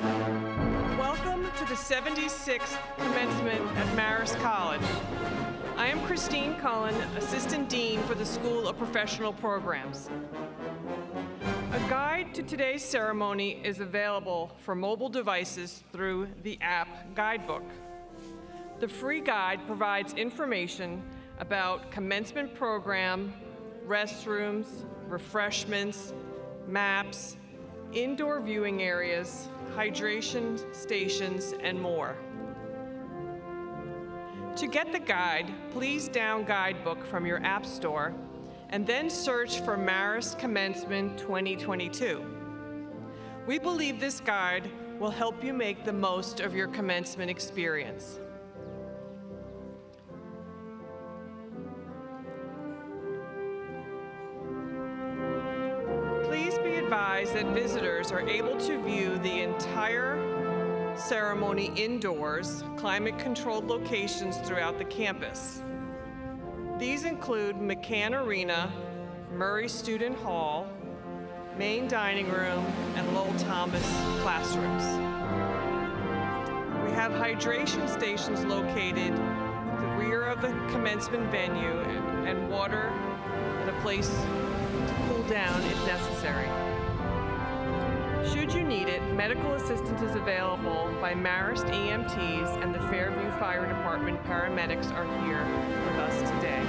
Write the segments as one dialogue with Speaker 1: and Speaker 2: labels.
Speaker 1: Welcome to the 76th Commencement at Marist College. I am Christine Cullen, Assistant Dean for the School of Professional Programs. A guide to today's ceremony is available for mobile devices through the app Guidebook. The free guide provides information about commencement program, restrooms, refreshments, maps, indoor viewing areas, hydration stations, and more. To get the guide, please download Guidebook from your app store and then search for Marist Commencement 2022. We believe this guide will help you make the most of your commencement experience. Please be advised that visitors are able to view the entire ceremony indoors, climate-controlled locations throughout the campus. These include McCann Arena, Murray Student Hall, main dining room, and Lowell Thomas classrooms. We have hydration stations located at the rear of the commencement venue and water and a place to cool down if necessary. Should you need it, medical assistance is available by Marist EMTs, and the Fairview Fire Department paramedics are here with us today.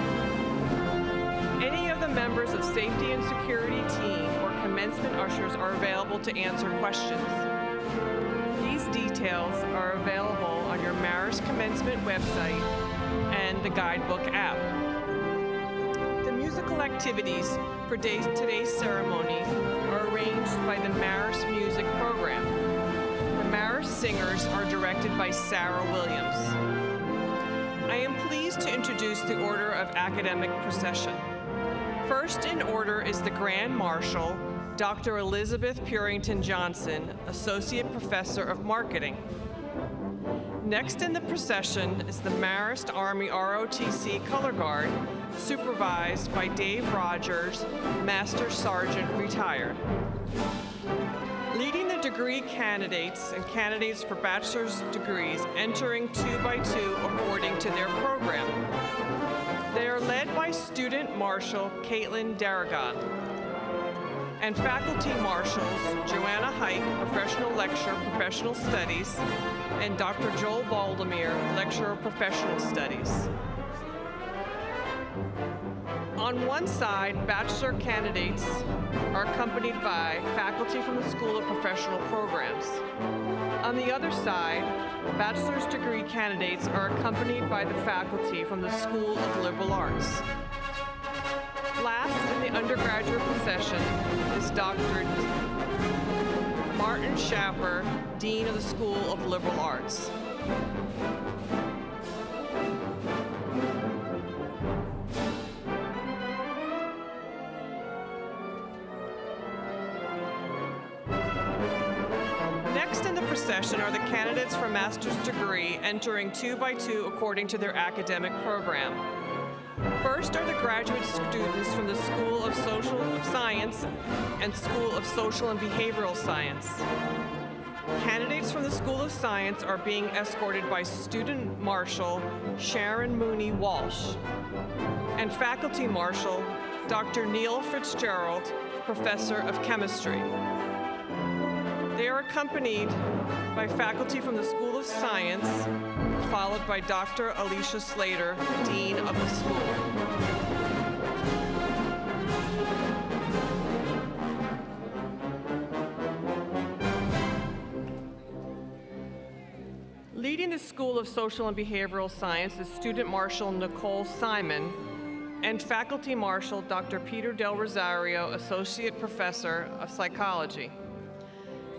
Speaker 1: Any of the members of safety and security team or commencement ushers are available to answer questions. These details are available on your Marist Commencement website and the Guidebook app. The musical activities for today's ceremony are arranged by the Marist Music Program. The Marist singers are directed by Sarah Williams. I am pleased to introduce the Order of Academic Procession. First in order is the Grand Marshal, Dr. Elizabeth Purington Johnson, Associate Professor of Marketing. Next in the procession is the Marist Army ROTC Color Guard, supervised by Dave Rogers, Master Sergeant retired. Leading the degree candidates and candidates for bachelor's degrees entering 2 by 2 according to their program. They are led by Student Marshal Caitlin Darragon and Faculty Marshals Joanna Hike, Professional Lecturer, Professional Studies, and Dr. Joel Baldemir, Lecturer of Professional Studies. On one side, bachelor candidates are accompanied by faculty from the School of Professional Programs. On the other side, bachelor's degree candidates are accompanied by the faculty from the School of Liberal Arts. Last in the undergraduate procession is Dr. Martin Schaffer, Dean of the School of Liberal Arts. Next in the procession are the candidates for master's degree entering 2 by 2 according to their academic program. First are the graduate students from the School of Social Science and School of Social and Behavioral Science. Candidates from the School of Science are being escorted by Student Marshal Sharon Mooney Walsh and Faculty Marshal Dr. Neil Fitzgerald, Professor of Chemistry. They are accompanied by faculty from the School of Science, followed by Dr. Alicia Slater, Dean of the school. Leading the School of Social and Behavioral Science is Student Marshal Nicole Simon and Faculty Marshal Dr. Peter Del Rosario, Associate Professor of Psychology.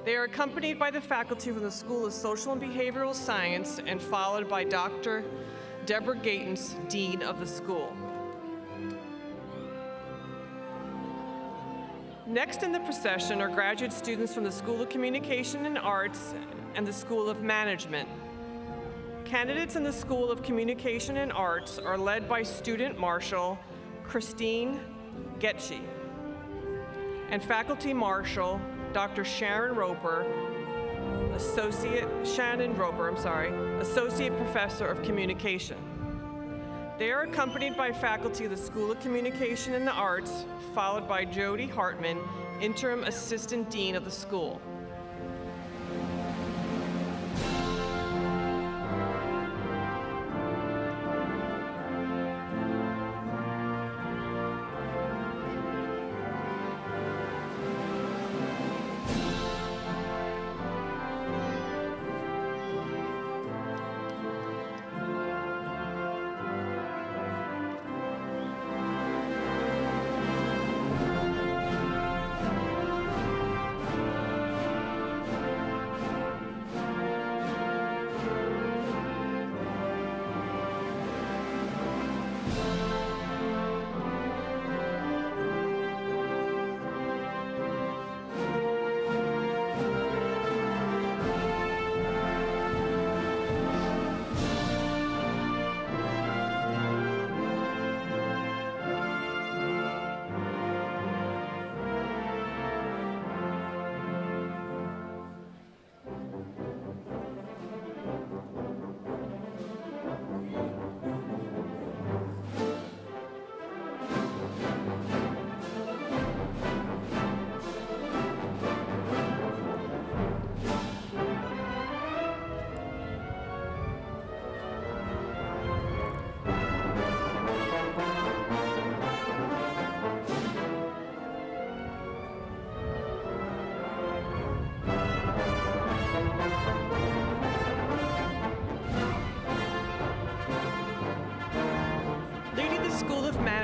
Speaker 1: They are accompanied by the faculty from the School of Social and Behavioral Science and followed by Dr. Deborah Gatens, Dean of the school. Next in the procession are graduate students from the School of Communication and Arts and the School of Management. Candidates in the School of Communication and Arts are led by Student Marshal Christine Getchie and Faculty Marshal Dr. Sharon Roper, Shannon Roper, Associate Professor of Communication. They are accompanied by faculty of the School of Communication and the Arts, followed by Jody Hartman, Interim Assistant Dean of the school.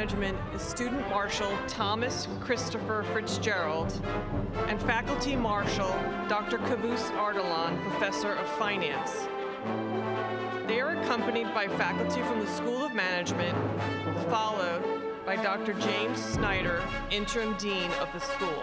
Speaker 1: Management is Student Marshal Thomas Christopher Fitzgerald and Faculty Marshal Dr. Kavus Ardalan, Professor of Finance. They are accompanied by faculty from the School of Management, followed by Dr. James Snyder, Interim Dean of the school.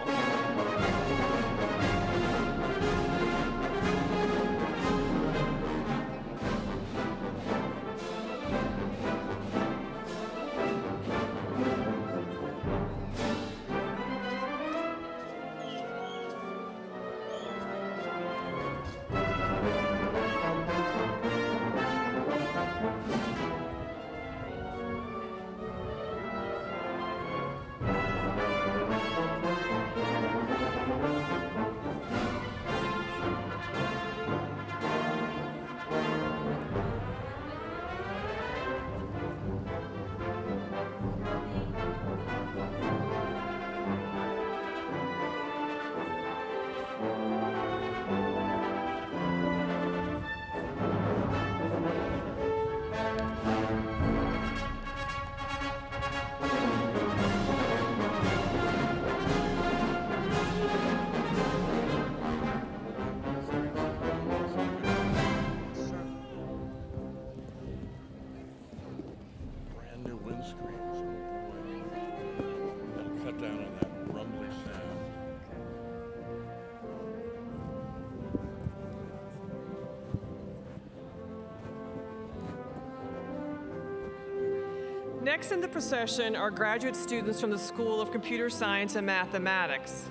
Speaker 1: Next in the procession are graduate students from the School of Computer Science and Mathematics.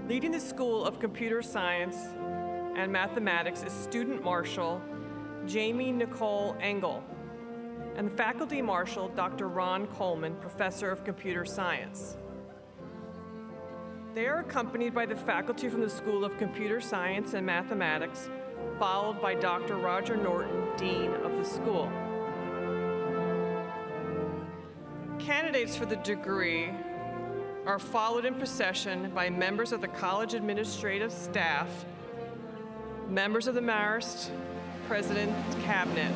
Speaker 1: Leading the School of Computer Science and Mathematics is Student Marshal Jamie Nicole Engel and the Faculty Marshal Dr. Ron Coleman, Professor of Computer Science. They are accompanied by the faculty from the School of Computer Science and Mathematics, followed by Dr. Roger Norton, Dean of the school. Candidates for the degree are followed in procession by members of the college administrative staff, members of the Marist President Cabinet.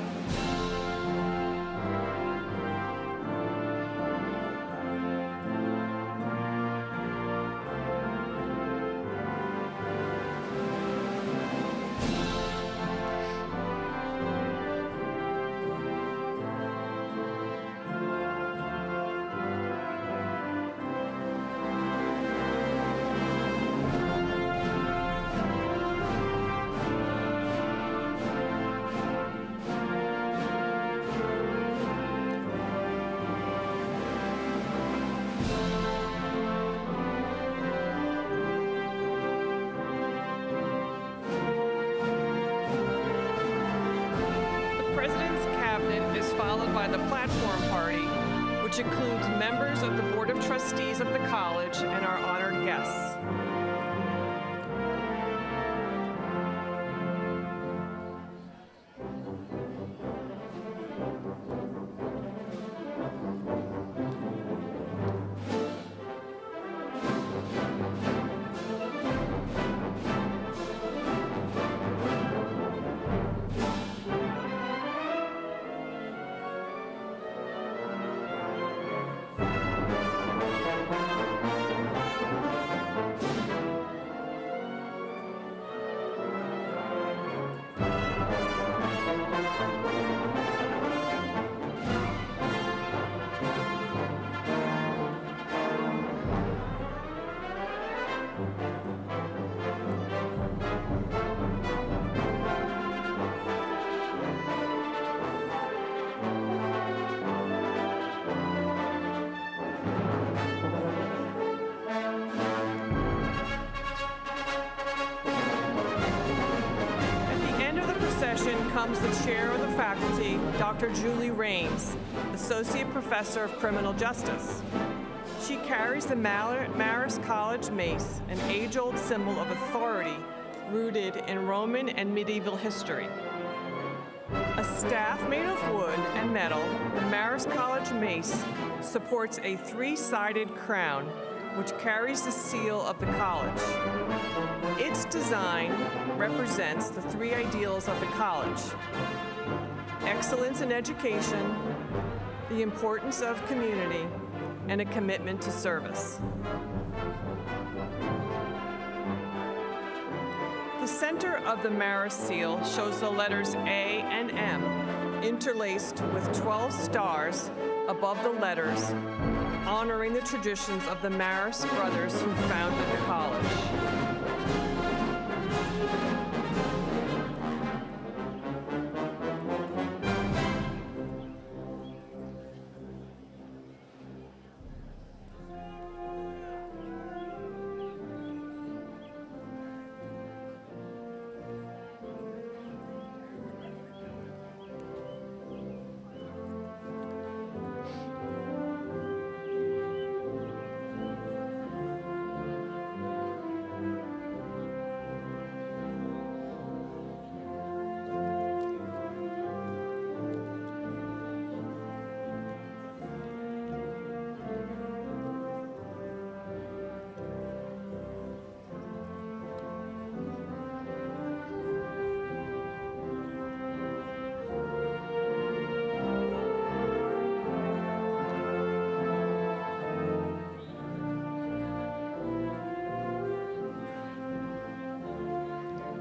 Speaker 1: the platform party, which includes members of the Board of Trustees of the college and our honored guests. Comes the chair of the faculty, Dr. Julie Raines, Associate Professor of Criminal Justice. She carries the Marist College mace, an age-old symbol of authority rooted in Roman and medieval history. A staff made of wood and metal, the Marist College mace supports a three-sided crown, which carries the seal of the college. Its design represents the three ideals of the college: excellence in education, the importance of community, and a commitment to service. The center of the Marist seal shows the letters A and M interlaced with 12 stars above the letters, honoring the traditions of the Marist brothers who founded the college.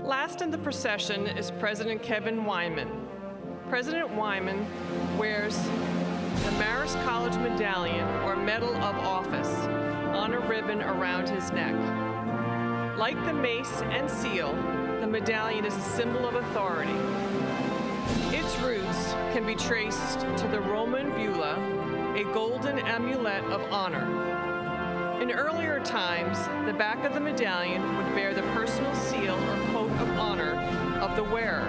Speaker 1: Last in the procession is President Kevin Weinman. President Weinman wears the Marist College Medallion, or Medal of Office, on a ribbon around his neck. Like the mace and seal, the medallion is a symbol of authority. Its roots can be traced to the Roman bulla, a golden amulet of honor. In earlier times, the back of the medallion would bear the personal seal or coat of honor of the wearer.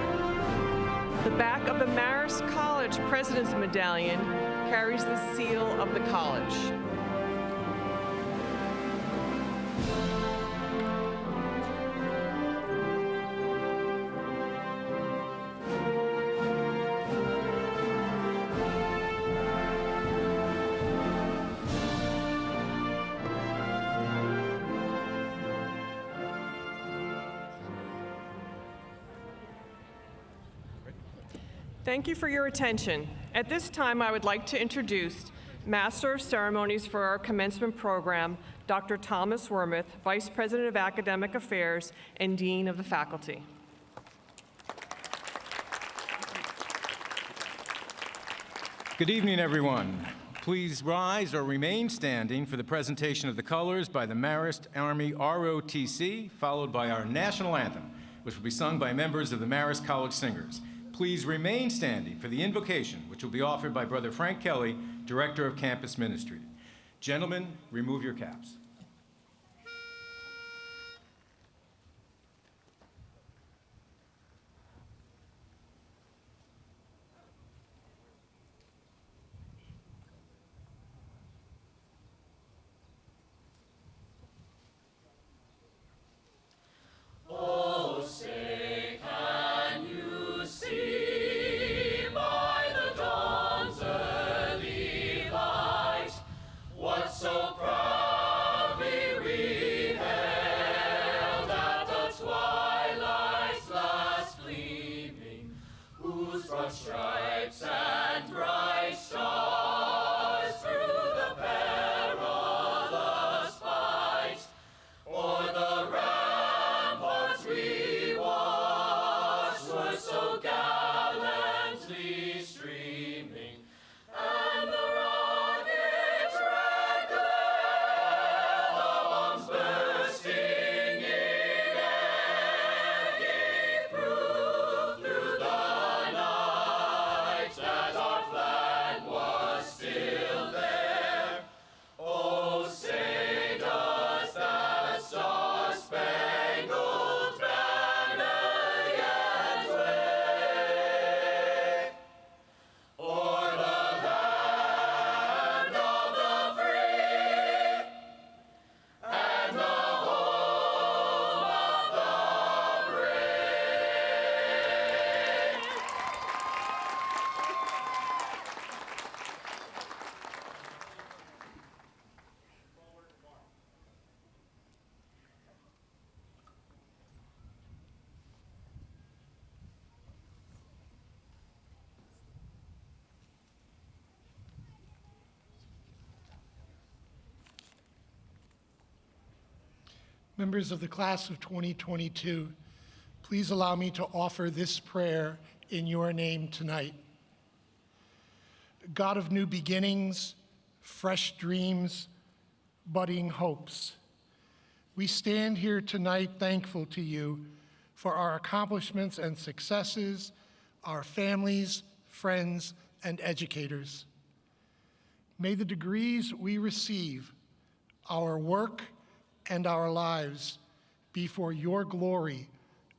Speaker 1: The back of the Marist College President's Medallion carries the seal of the college. Thank you for your attention. At this time, I would like to introduce Master of Ceremonies for our commencement program, Dr. Thomas Wormuth, Vice President of Academic Affairs and Dean of the Faculty.
Speaker 2: Good evening, everyone. Please rise or remain standing for the presentation of the colors by the Marist Army ROTC, followed by our national anthem, which will be sung by members of the Marist College Singers. Please remain standing for the invocation, which will be offered by Brother Frank Kelly, Director of Campus Ministry. Gentlemen, remove your caps.
Speaker 3: Members of the class of 2022, please allow me to offer this prayer in your name tonight. God of new beginnings, fresh dreams, budding hopes, we stand here tonight thankful to you for our accomplishments and successes, our families, friends, and educators. May the degrees we receive, our work, and our lives be for your glory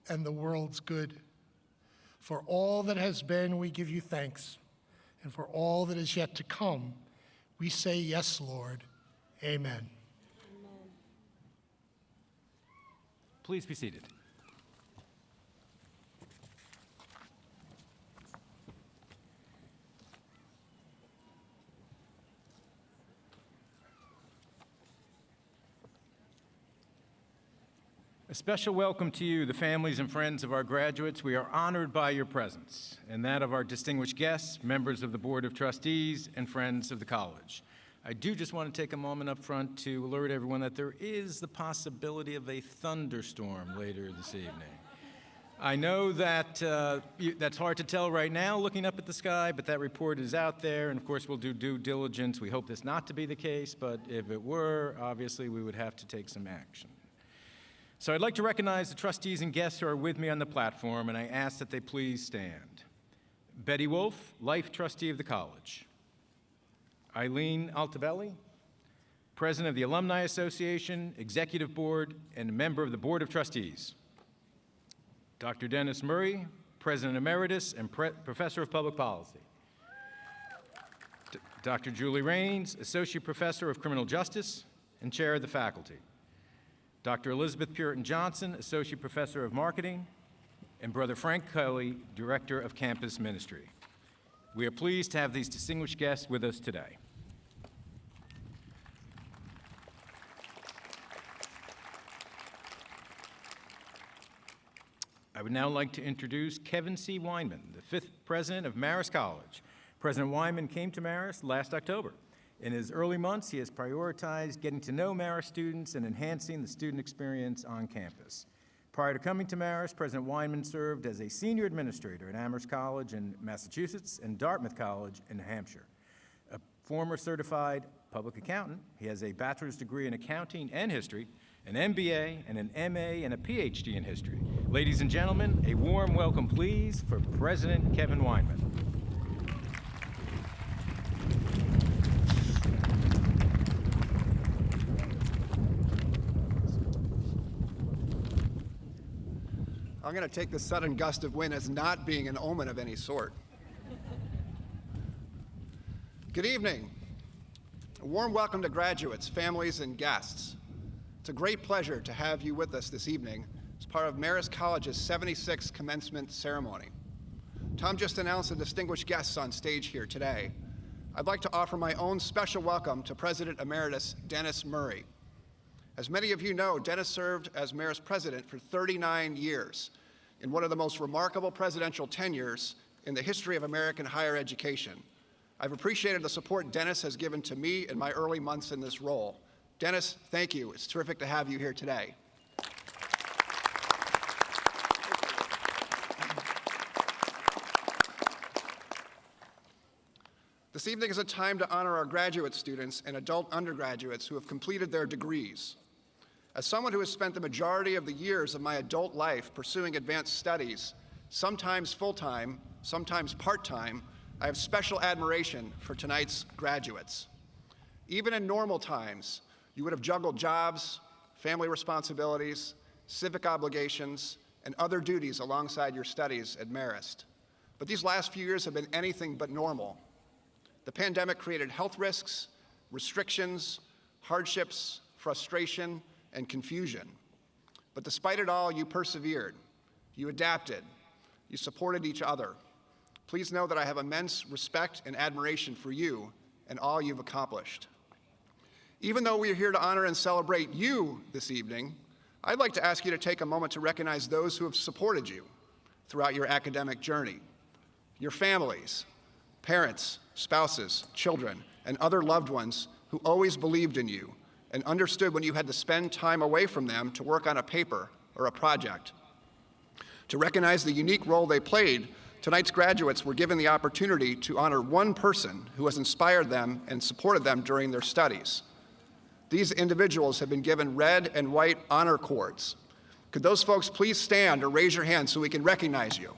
Speaker 3: and the world's good. For all that has been, we give you thanks. And for all that is yet to come, we say, yes, Lord. Amen.
Speaker 4: Amen.
Speaker 2: Please be seated. A special welcome to you, the families and friends of our graduates. We are honored by your presence and that of our distinguished guests, members of the Board of Trustees, and friends of the college. I do just want to take a moment up front to alert everyone that there is the possibility of a thunderstorm later this evening. I know that that's hard to tell right now looking up at the sky, but that report is out there, and of course we'll do due diligence. We hope this not to be the case, but if it were, obviously we would have to take some action. So I'd like to recognize the trustees and guests who are with me on the platform, and I ask that they please stand. Betty Wolf, Life Trustee of the College. Eileen Altobelli, President of the Alumni Association, Executive Board, and a member of the Board of Trustees. Dr. Dennis Murray, President Emeritus and Professor of Public Policy. Dr. Julie Raines, Associate Professor of Criminal Justice and Chair of the Faculty. Dr. Elizabeth Puritan Johnson, Associate Professor of Marketing, and Brother Frank Kelly, Director of Campus Ministry. We are pleased to have these distinguished guests with us today. I would now like to introduce Kevin C. Weinman, the fifth president of Marist College. President Weinman came to Marist last October. In his early months, he has prioritized getting to know Marist students and enhancing the student experience on campus. Prior to coming to Marist, President Weinman served as a senior administrator at Amherst College in Massachusetts and Dartmouth College in New Hampshire. A former certified public accountant, he has a bachelor's degree in accounting and history, an MBA, and an MA and a PhD in history. Ladies and gentlemen, a warm welcome, please, for President Kevin Weinman.
Speaker 5: I'm going to take the sudden gust of wind as not being an omen of any sort. Good evening. A warm welcome to graduates, families, and guests. It's a great pleasure to have you with us this evening as part of Marist College's 76th Commencement ceremony. Tom just announced the distinguished guests on stage here today. I'd like to offer my own special welcome to President Emeritus Dennis Murray. As many of you know, Dennis served as Marist president for 39 years in one of the most remarkable presidential tenures in the history of American higher education. I've appreciated the support Dennis has given to me in my early months in this role. Dennis, thank you. It's terrific to have you here today. This evening is a time to honor our graduate students and adult undergraduates who have completed their degrees. As someone who has spent the majority of the years of my adult life pursuing advanced studies, sometimes full-time, sometimes part-time, I have special admiration for tonight's graduates. Even in normal times, you would have juggled jobs, family responsibilities, civic obligations, and other duties alongside your studies at Marist. But these last few years have been anything but normal. The pandemic created health risks, restrictions, hardships, frustration, and confusion. But despite it all, you persevered, you adapted, you supported each other. Please know that I have immense respect and admiration for you and all you've accomplished. Even though we are here to honor and celebrate you this evening, I'd like to ask you to take a moment to recognize those who have supported you throughout your academic journey. Your families, parents, spouses, children, and other loved ones who always believed in you and understood when you had to spend time away from them to work on a paper or a project. To recognize the unique role they played, tonight's graduates were given the opportunity to honor one person who has inspired them and supported them during their studies. These individuals have been given red and white honor cords. Could those folks please stand or raise your hand so we can recognize you?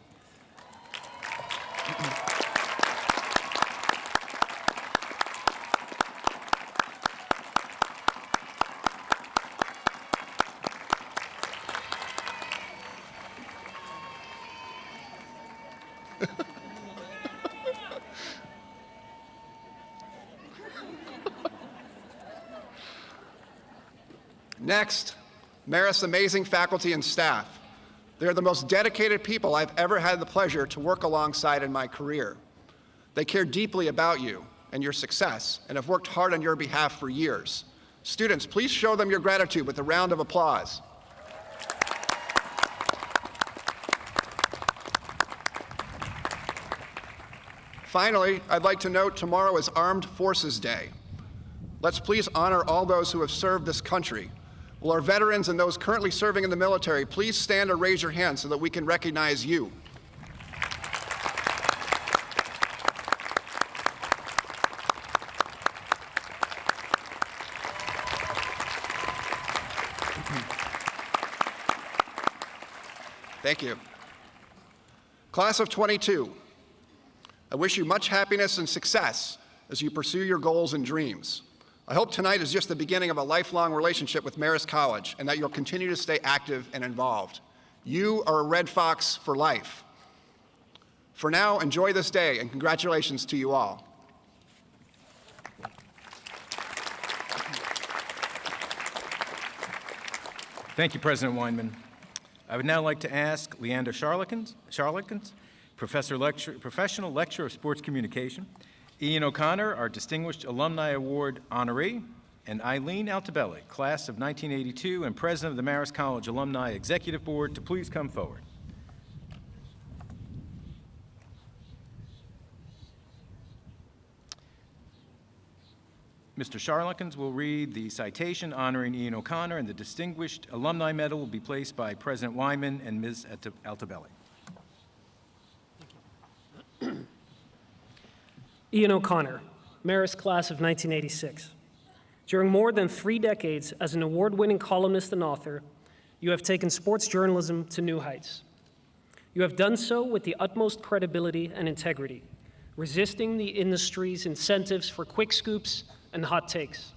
Speaker 5: Next, Marist's amazing faculty and staff. They're the most dedicated people I've ever had the pleasure to work alongside in my career. They care deeply about you and your success and have worked hard on your behalf for years. Students, please show them your gratitude with a round of applause. Finally, I'd like to note tomorrow is Armed Forces Day. Let's please honor all those who have served this country. Will our veterans and those currently serving in the military please stand or raise your hand so that we can recognize you? Thank you. Class of 22, I wish you much happiness and success as you pursue your goals and dreams. I hope tonight is just the beginning of a lifelong relationship with Marist College and that you'll continue to stay active and involved. You are a Red Fox for life. For now, enjoy this day and congratulations to you all.
Speaker 2: Thank you, President Weinman. I would now like to ask Leander Charlikins, Professional Lecturer of Sports Communication, Ian O'Connor, our Distinguished Alumni Award honoree, and Eileen Altobelli, Class of 1982 and President of the Marist College Alumni Executive Board, to please come forward. Mr. Charlikins will read the citation honoring Ian O'Connor, and the Distinguished Alumni Medal will be placed by President Weinman and Ms. Altobelli.
Speaker 4: Ian O'Connor, Marist Class of 1986. During more than 3 decades as an award-winning columnist and author, you have taken sports journalism to new heights. You have done so with the utmost credibility and integrity, resisting the industry's incentives for quick scoops and hot takes.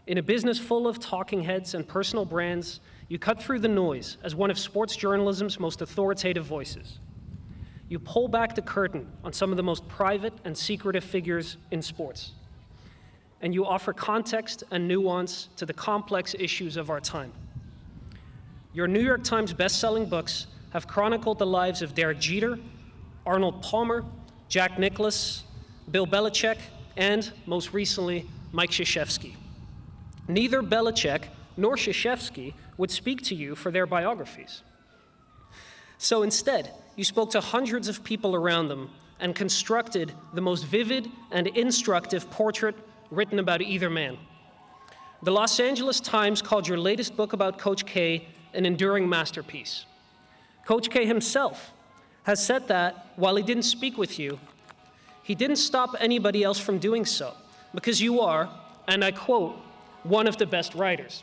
Speaker 4: In a business full of talking heads and personal brands, you cut through the noise as one of sports journalism's most authoritative voices. You pull back the curtain on some of the most private and secretive figures in sports. And you offer context and nuance to the complex issues of our time. Your New York Times best-selling books have chronicled the lives of Derek Jeter, Arnold Palmer, Jack Nicklaus, Bill Belichick, and, most recently, Mike Krzyzewski. Neither Belichick nor Krzyzewski would speak to you for their biographies. So instead, you spoke to hundreds of people around them and constructed the most vivid and instructive portrait written about either man. The Los Angeles Times called your latest book about Coach K an enduring masterpiece. Coach K himself has said that while he didn't speak with you, he didn't stop anybody else from doing so, because you are, and I quote, one of the best writers.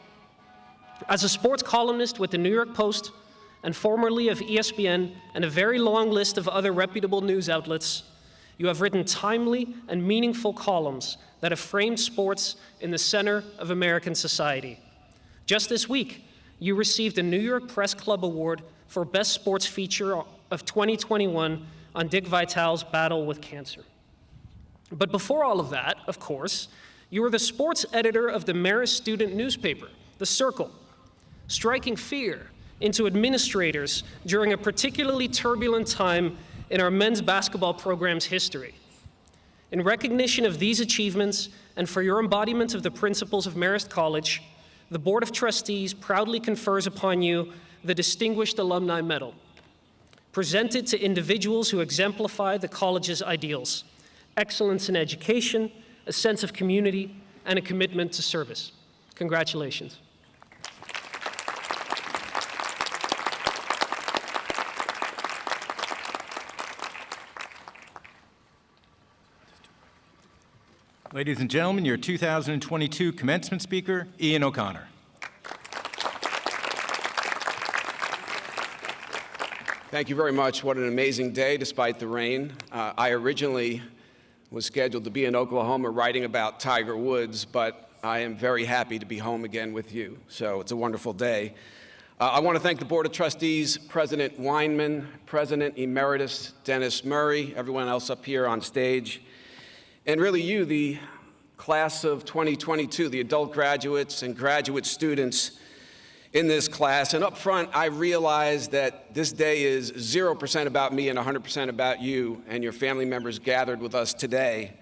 Speaker 4: As a sports columnist with the New York Post, and formerly of ESPN and a very long list of other reputable news outlets, you have written timely and meaningful columns that have framed sports in the center of American society. Just this week, you received a New York Press Club Award for Best Sports Feature of 2021 on Dick Vitale's battle with cancer. But before all of that, of course, you were the sports editor of the Marist student newspaper, The Circle, striking fear into administrators during a particularly turbulent time in our men's basketball program's history. In recognition of these achievements and for your embodiment of the principles of Marist College, the Board of Trustees proudly confers upon you the Distinguished Alumni Medal, presented to individuals who exemplify the college's ideals: excellence in education, a sense of community, and a commitment to service. Congratulations.
Speaker 2: Ladies and gentlemen, your 2022 commencement speaker, Ian O'Connor.
Speaker 6: Thank you very much. What an amazing day despite the rain. I originally was scheduled to be in Oklahoma writing about Tiger Woods, but I am very happy to be home again with you. So it's a wonderful day. I want to thank the Board of Trustees, President Weinman, President Emeritus Dennis Murray, everyone else up here on stage, and really you, the class of 2022, the adult graduates and graduate students in this class. And up front, I realize that this day is 0% about me and 100% about you and your family members gathered with us today.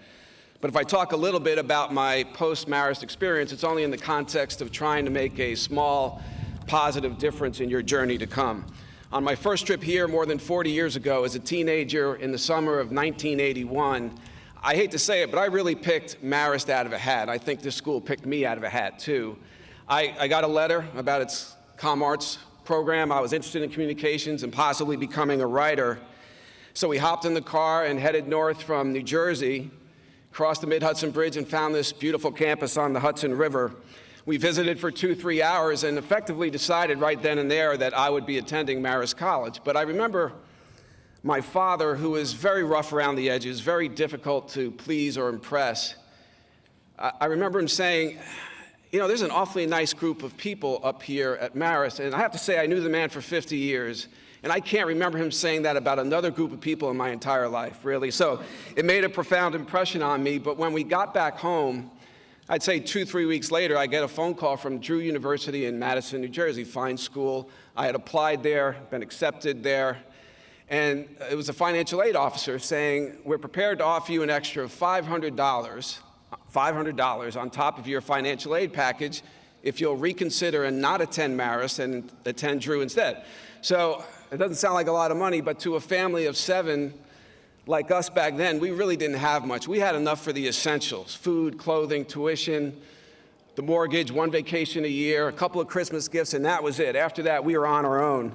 Speaker 6: But if I talk a little bit about my post-Marist experience, it's only in the context of trying to make a small, positive difference in your journey to come. On my first trip here more than 40 years ago, as a teenager in the summer of 1981, I hate to say it, but I really picked Marist out of a hat. I think this school picked me out of a hat, too. I got a letter about its comm arts program. I was interested in communications and possibly becoming a writer. So we hopped in the car and headed north from New Jersey, crossed the Mid-Hudson Bridge, and found this beautiful campus on the Hudson River. We visited for 2-3 hours and effectively decided right then and there that I would be attending Marist College. But I remember my father, who was very rough around the edges, very difficult to please or impress. I remember him saying, you know, there's an awfully nice group of people up here at Marist, and I have to say I knew the man for 50 years, and I can't remember him saying that about another group of people in my entire life, really. So it made a profound impression on me, but when we got back home, I'd say 2-3 weeks later, I get a phone call from Drew University in Madison, New Jersey, fine school. I had applied there, been accepted there, and it was a financial aid officer saying, we're prepared to offer you an extra $500 on top of your financial aid package if you'll reconsider and not attend Marist and attend Drew instead. So it doesn't sound like a lot of money, but to a family of 7 like us back then, we really didn't have much. We had enough for the essentials: food, clothing, tuition, the mortgage, 1 vacation a year, a couple of Christmas gifts, and that was it. After that, we were on our own.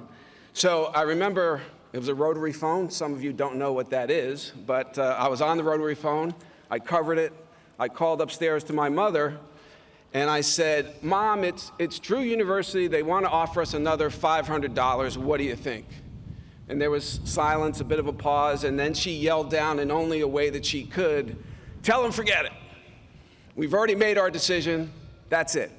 Speaker 6: So I remember it was a rotary phone. Some of you don't know what that is, but I was on the rotary phone. I covered it. I called upstairs to my mother, and I said, Mom, it's Drew University. They want to offer us another $500. What do you think? And there was silence, a bit of a pause, and then she yelled down in only a way that she could, tell them forget it. We've already made our decision. That's it.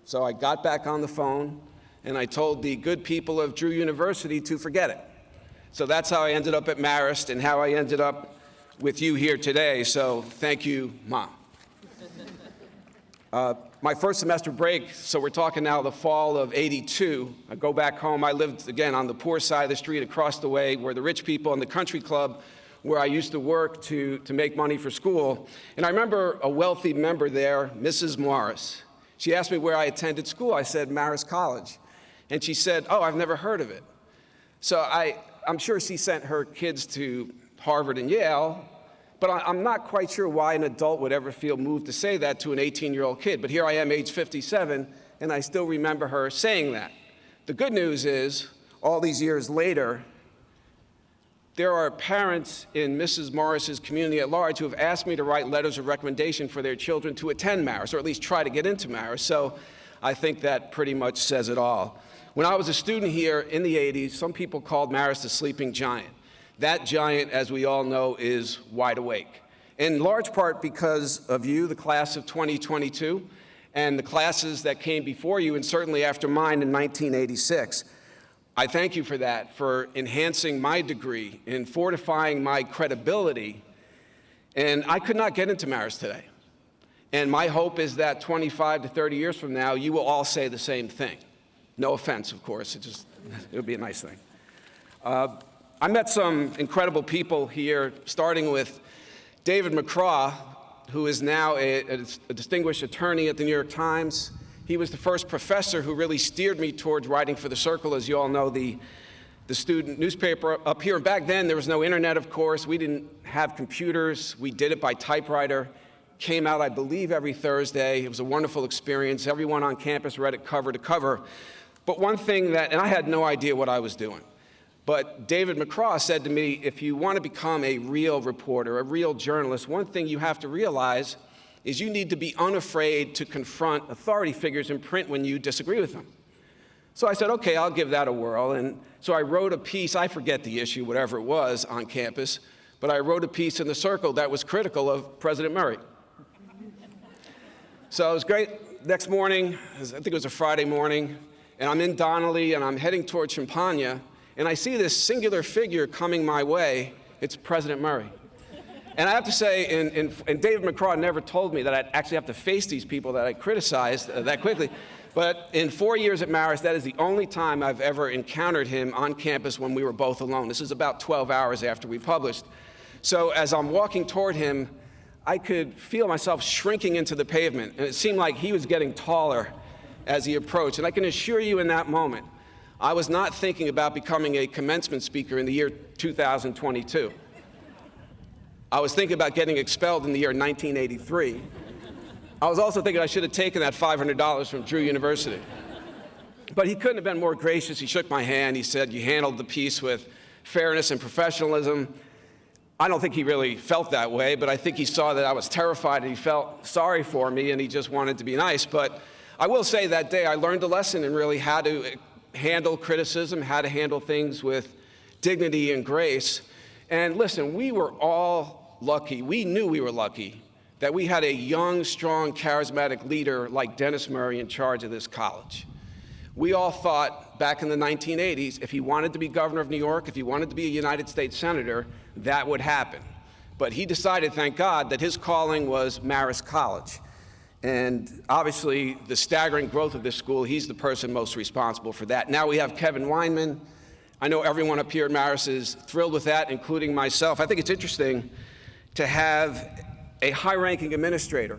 Speaker 6: So I got back on the phone, and I told the good people of Drew University to forget it. So that's how I ended up at Marist and how I ended up with you here today. So thank you, Mom. My first semester break, so we're talking now the fall of '82. I go back home. I lived, again, on the poor side of the street across the way where the rich people in the country club where I used to work to make money for school. And I remember a wealthy member there, Mrs. Morris. She asked me where I attended school. I said, Marist College. And she said, oh, I've never heard of it. So I'm sure she sent her kids to Harvard and Yale, but I'm not quite sure why an adult would ever feel moved to say that to an 18-year-old kid. But here I am, age 57, and I still remember her saying that. The good news is, all these years later, there are parents in Mrs. Morris's community at large who have asked me to write letters of recommendation for their children to attend Marist, or at least try to get into Marist. So I think that pretty much says it all. When I was a student here in the 80s, some people called Marist a sleeping giant. That giant, as we all know, is wide awake, in large part because of you, the class of 2022, and the classes that came before you, and certainly after mine in 1986. I thank you for that, for enhancing my degree, in fortifying my credibility. And I could not get into Marist today. And my hope is that 25 to 30 years from now, you will all say the same thing. No offense, of course. It would be a nice thing. I met some incredible people here, starting with David McCraw, who is now a distinguished attorney at the New York Times. He was the first professor who really steered me towards writing for The Circle, as you all know, the student newspaper up here. And back then, there was no internet, of course. We didn't have computers. We did it by typewriter. came out, I believe, every Thursday. It was a wonderful experience. Everyone on campus read it cover to cover. But one thing that, and I had no idea what I was doing, but David McCraw said to me, if you want to become a real reporter, a real journalist, one thing you have to realize is you need to be unafraid to confront authority figures in print when you disagree with them. So I said, okay, I'll give that a whirl. And so I wrote a piece, I forget the issue, whatever it was, on campus, but I wrote a piece in the Circle that was critical of President Murray. So it was great. Next morning, I think it was a Friday morning, and I'm in Donnelly, and I'm heading toward Champaign, and I see this singular figure coming my way. It's President Murray. And I have to say, and David McCraw never told me that I'd actually have to face these people that I criticized that quickly. But in 4 years at Marist, that is the only time I've ever encountered him on campus when we were both alone. This is about 12 hours after we published. So as I'm walking toward him, I could feel myself shrinking into the pavement, and it seemed like he was getting taller as he approached. And I can assure you in that moment, I was not thinking about becoming a commencement speaker in the year 2022. I was thinking about getting expelled in the year 1983. I was also thinking I should have taken that $500 from Drew University. But he couldn't have been more gracious. He shook my hand. He said, you handled the piece with fairness and professionalism. I don't think he really felt that way, but I think he saw that I was terrified and he felt sorry for me and he just wanted to be nice. But I will say that day I learned a lesson in really how to handle criticism, how to handle things with dignity and grace. And listen, we were all lucky. We knew we were lucky that we had a young, strong, charismatic leader like Dennis Murray in charge of this college. We all thought back in the 1980s, if he wanted to be governor of New York, if he wanted to be a United States senator, that would happen. But he decided, thank God, that his calling was Marist College. And obviously, the staggering growth of this school, he's the person most responsible for that. Now we have Kevin Weinman. I know everyone up here at Marist is thrilled with that, including myself. I think it's interesting to have a high-ranking administrator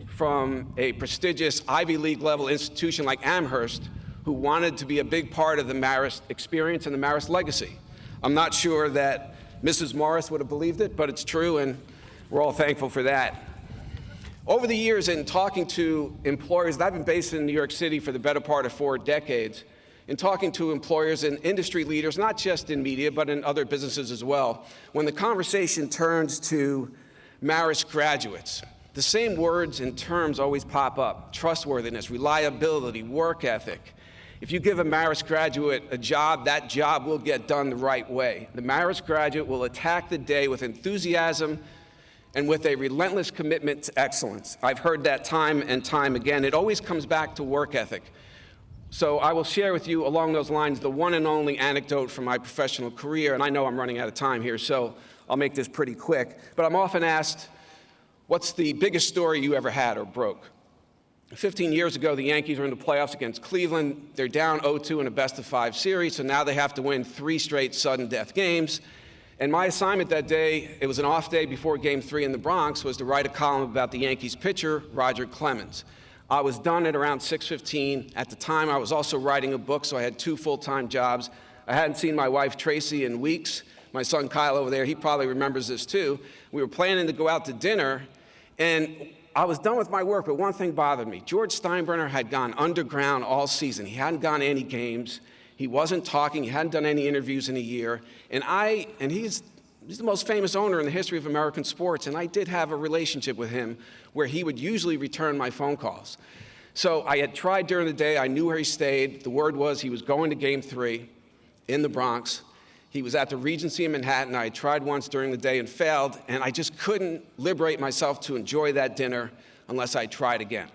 Speaker 6: from a prestigious Ivy League level institution like Amherst who wanted to be a big part of the Marist experience and the Marist legacy. I'm not sure that Mrs. Morris would have believed it, but it's true, and we're all thankful for that. Over the years, in talking to employers, and I've been based in New York City for the better part of 4 decades, in talking to employers and industry leaders, not just in media, but in other businesses as well, when the conversation turns to Marist graduates, the same words and terms always pop up: trustworthiness, reliability, work ethic. If you give a Marist graduate a job, that job will get done the right way. The Marist graduate will attack the day with enthusiasm and with a relentless commitment to excellence. I've heard that time and time again. It always comes back to work ethic. So I will share with you along those lines the one and only anecdote from my professional career, and I know I'm running out of time here, so I'll make this pretty quick. But I'm often asked, what's the biggest story you ever had or broke? 15 years ago, the Yankees were in the playoffs against Cleveland. They're down 0-2 in a best-of-5 series, so now they have to win 3 straight sudden death games. And my assignment that day, it was an off day before Game 3 in the Bronx, was to write a column about the Yankees pitcher, Roger Clemens. I was done at around 6:15. At the time, I was also writing a book, so I had 2 full-time jobs. I hadn't seen my wife, Tracy, in weeks. My son, Kyle, over there, he probably remembers this too. We were planning to go out to dinner, and I was done with my work, but one thing bothered me. George Steinbrenner had gone underground all season. He hadn't gone to any games. He wasn't talking. He hadn't done any interviews in a year. And he's the most famous owner in the history of American sports, and I did have a relationship with him where he would usually return my phone calls. So I had tried during the day. I knew where he stayed. The word was he was going to Game 3 in the Bronx. He was at the Regency in Manhattan. I had tried once during the day and failed, and I just couldn't liberate myself to enjoy that dinner unless I tried again.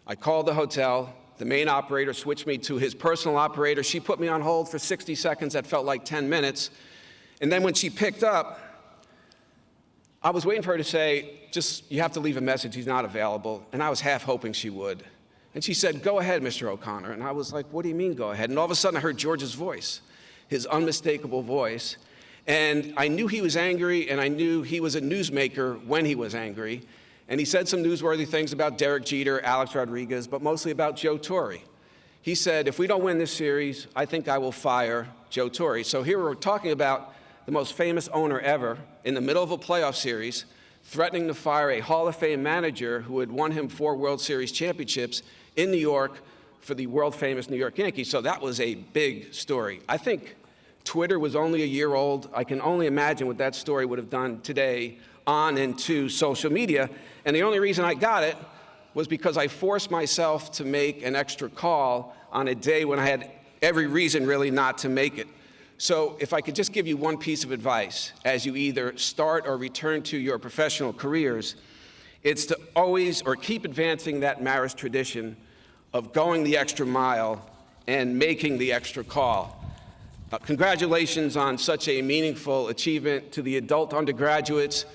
Speaker 6: I called the hotel. The main operator switched me to his personal operator. She put me on hold for 60 seconds. That felt like 10 minutes. And then when she picked up, I was waiting for her to say, you have to leave a message, he's not available. And I was half hoping she would. And she said, go ahead, Mr. O'Connor. And I was like, what do you mean, go ahead? And all of a sudden I heard George's voice, his unmistakable voice. And I knew he was angry, and I knew he was a newsmaker when he was angry. And he said some newsworthy things about Derek Jeter, Alex Rodriguez, but mostly about Joe Torre. He said, if we don't win this series, I think I will fire Joe Torre. So here we're talking about the most famous owner ever in the middle of a playoff series, threatening to fire a Hall of Fame manager who had won him 4 World Series championships in New York for the world-famous New York Yankees. So that was a big story. I think Twitter was only a year old. I can only imagine what that story would have done today on into social media. And the only reason I got it was because I forced myself to make an extra call on a day when I had every reason really not to make it. So if I could just give you one piece of advice as you either start or return to your professional careers, it's to always or keep advancing that Marist tradition of going the extra mile and making the extra call. Congratulations on such a meaningful achievement to the adult undergraduates.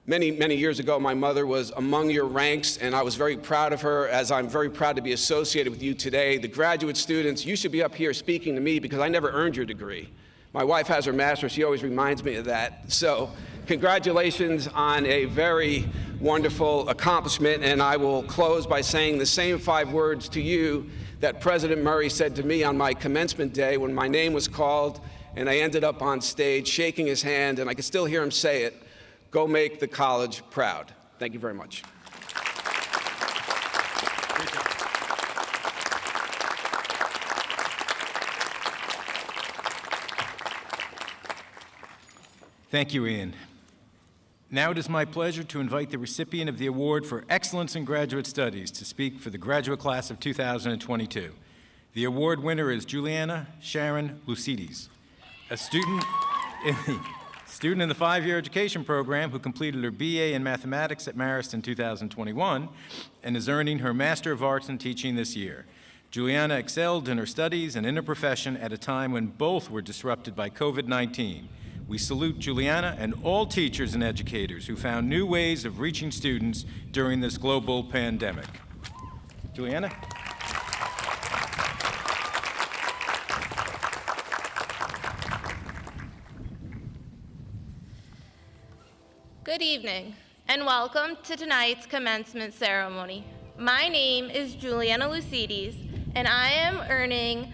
Speaker 6: Many years ago, my mother was among your ranks, and I was very proud of her, as I'm very proud to be associated with you today. The graduate students, you should be up here speaking to me because I never earned your degree. My wife has her master's. She always reminds me of that. So congratulations on a very wonderful accomplishment, and I will close by saying the same 5 words to you that President Murray said to me on my commencement day when my name was called and I ended up on stage shaking his hand, and I can still hear him say it: "Go make the college proud." Thank you very much.
Speaker 2: Thank you, Ian. Now it is my pleasure to invite the recipient of the Award for Excellence in Graduate Studies to speak for the graduate class of 2022. The award winner is Julianna Sharon Loussedes, a student in the 5-year education program who completed her BA in mathematics at Marist in 2021 and is earning her Master of Arts in Teaching this year. Julianna excelled in her studies and in her profession at a time when both were disrupted by COVID-19. We salute Julianna and all teachers and educators who found new ways of reaching students during this global pandemic. Julianna?
Speaker 7: Good evening, and welcome to tonight's commencement ceremony. My name is Julianna Loussedes, and I am earning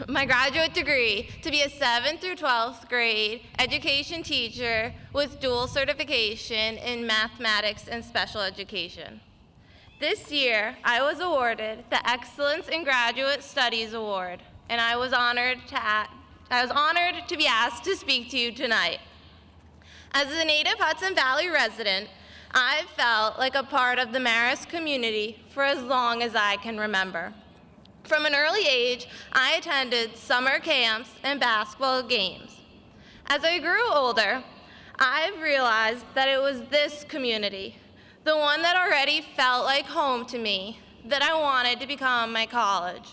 Speaker 7: my graduate degree to be a 7th through 12th grade education teacher with dual certification in mathematics and special education. This year, I was awarded the Excellence in Graduate Studies Award, and I was honored to be asked to speak to you tonight. As a native Hudson Valley resident, I've felt like a part of the Marist community for as long as I can remember. From an early age, I attended summer camps and basketball games. As I grew older, I've realized that it was this community, the one that already felt like home to me, that I wanted to become my college.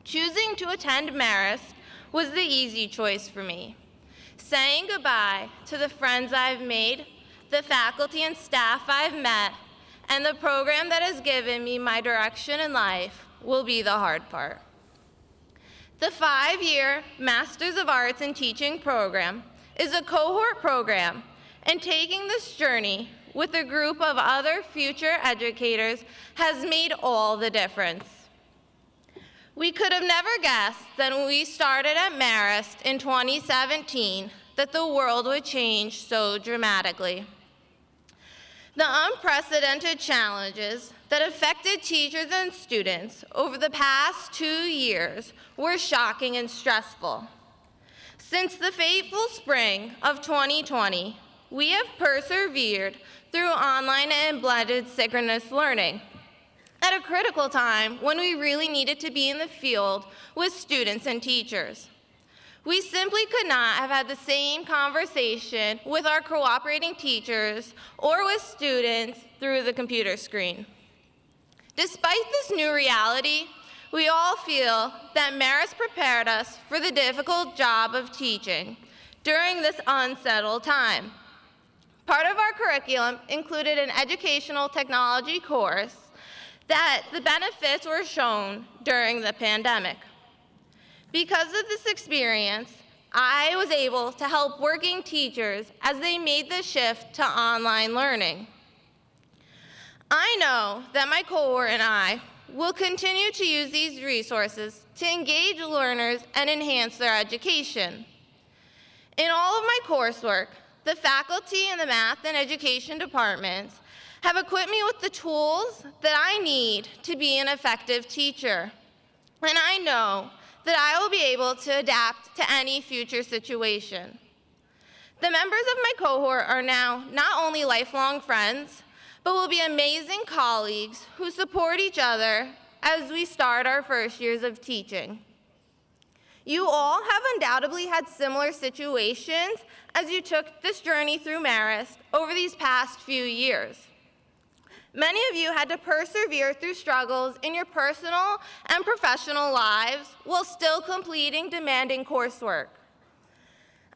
Speaker 7: Choosing to attend Marist was the easy choice for me. Saying goodbye to the friends I've made, the faculty and staff I've met, and the program that has given me my direction in life will be the hard part. The 5-year Masters of Arts in Teaching program is a cohort program, and taking this journey with a group of other future educators has made all the difference. We could have never guessed that when we started at Marist in 2017 that the world would change so dramatically. The unprecedented challenges that affected teachers and students over the past 2 years were shocking and stressful. Since the fateful spring of 2020, we have persevered through online and blended synchronous learning at a critical time when we really needed to be in the field with students and teachers. We simply could not have had the same conversation with our cooperating teachers or with students through the computer screen. Despite this new reality, we all feel that Marist prepared us for the difficult job of teaching during this unsettled time. Part of our curriculum included an educational technology course that the benefits were shown during the pandemic. Because of this experience, I was able to help working teachers as they made the shift to online learning. I know that my cohort and I will continue to use these resources to engage learners and enhance their education. In all of my coursework, the faculty in the math and education departments have equipped me with the tools that I need to be an effective teacher. And I know that I will be able to adapt to any future situation. The members of my cohort are now not only lifelong friends, but will be amazing colleagues who support each other as we start our first years of teaching. You all have undoubtedly had similar situations as you took this journey through Marist over these past few years. Many of you had to persevere through struggles in your personal and professional lives while still completing demanding coursework.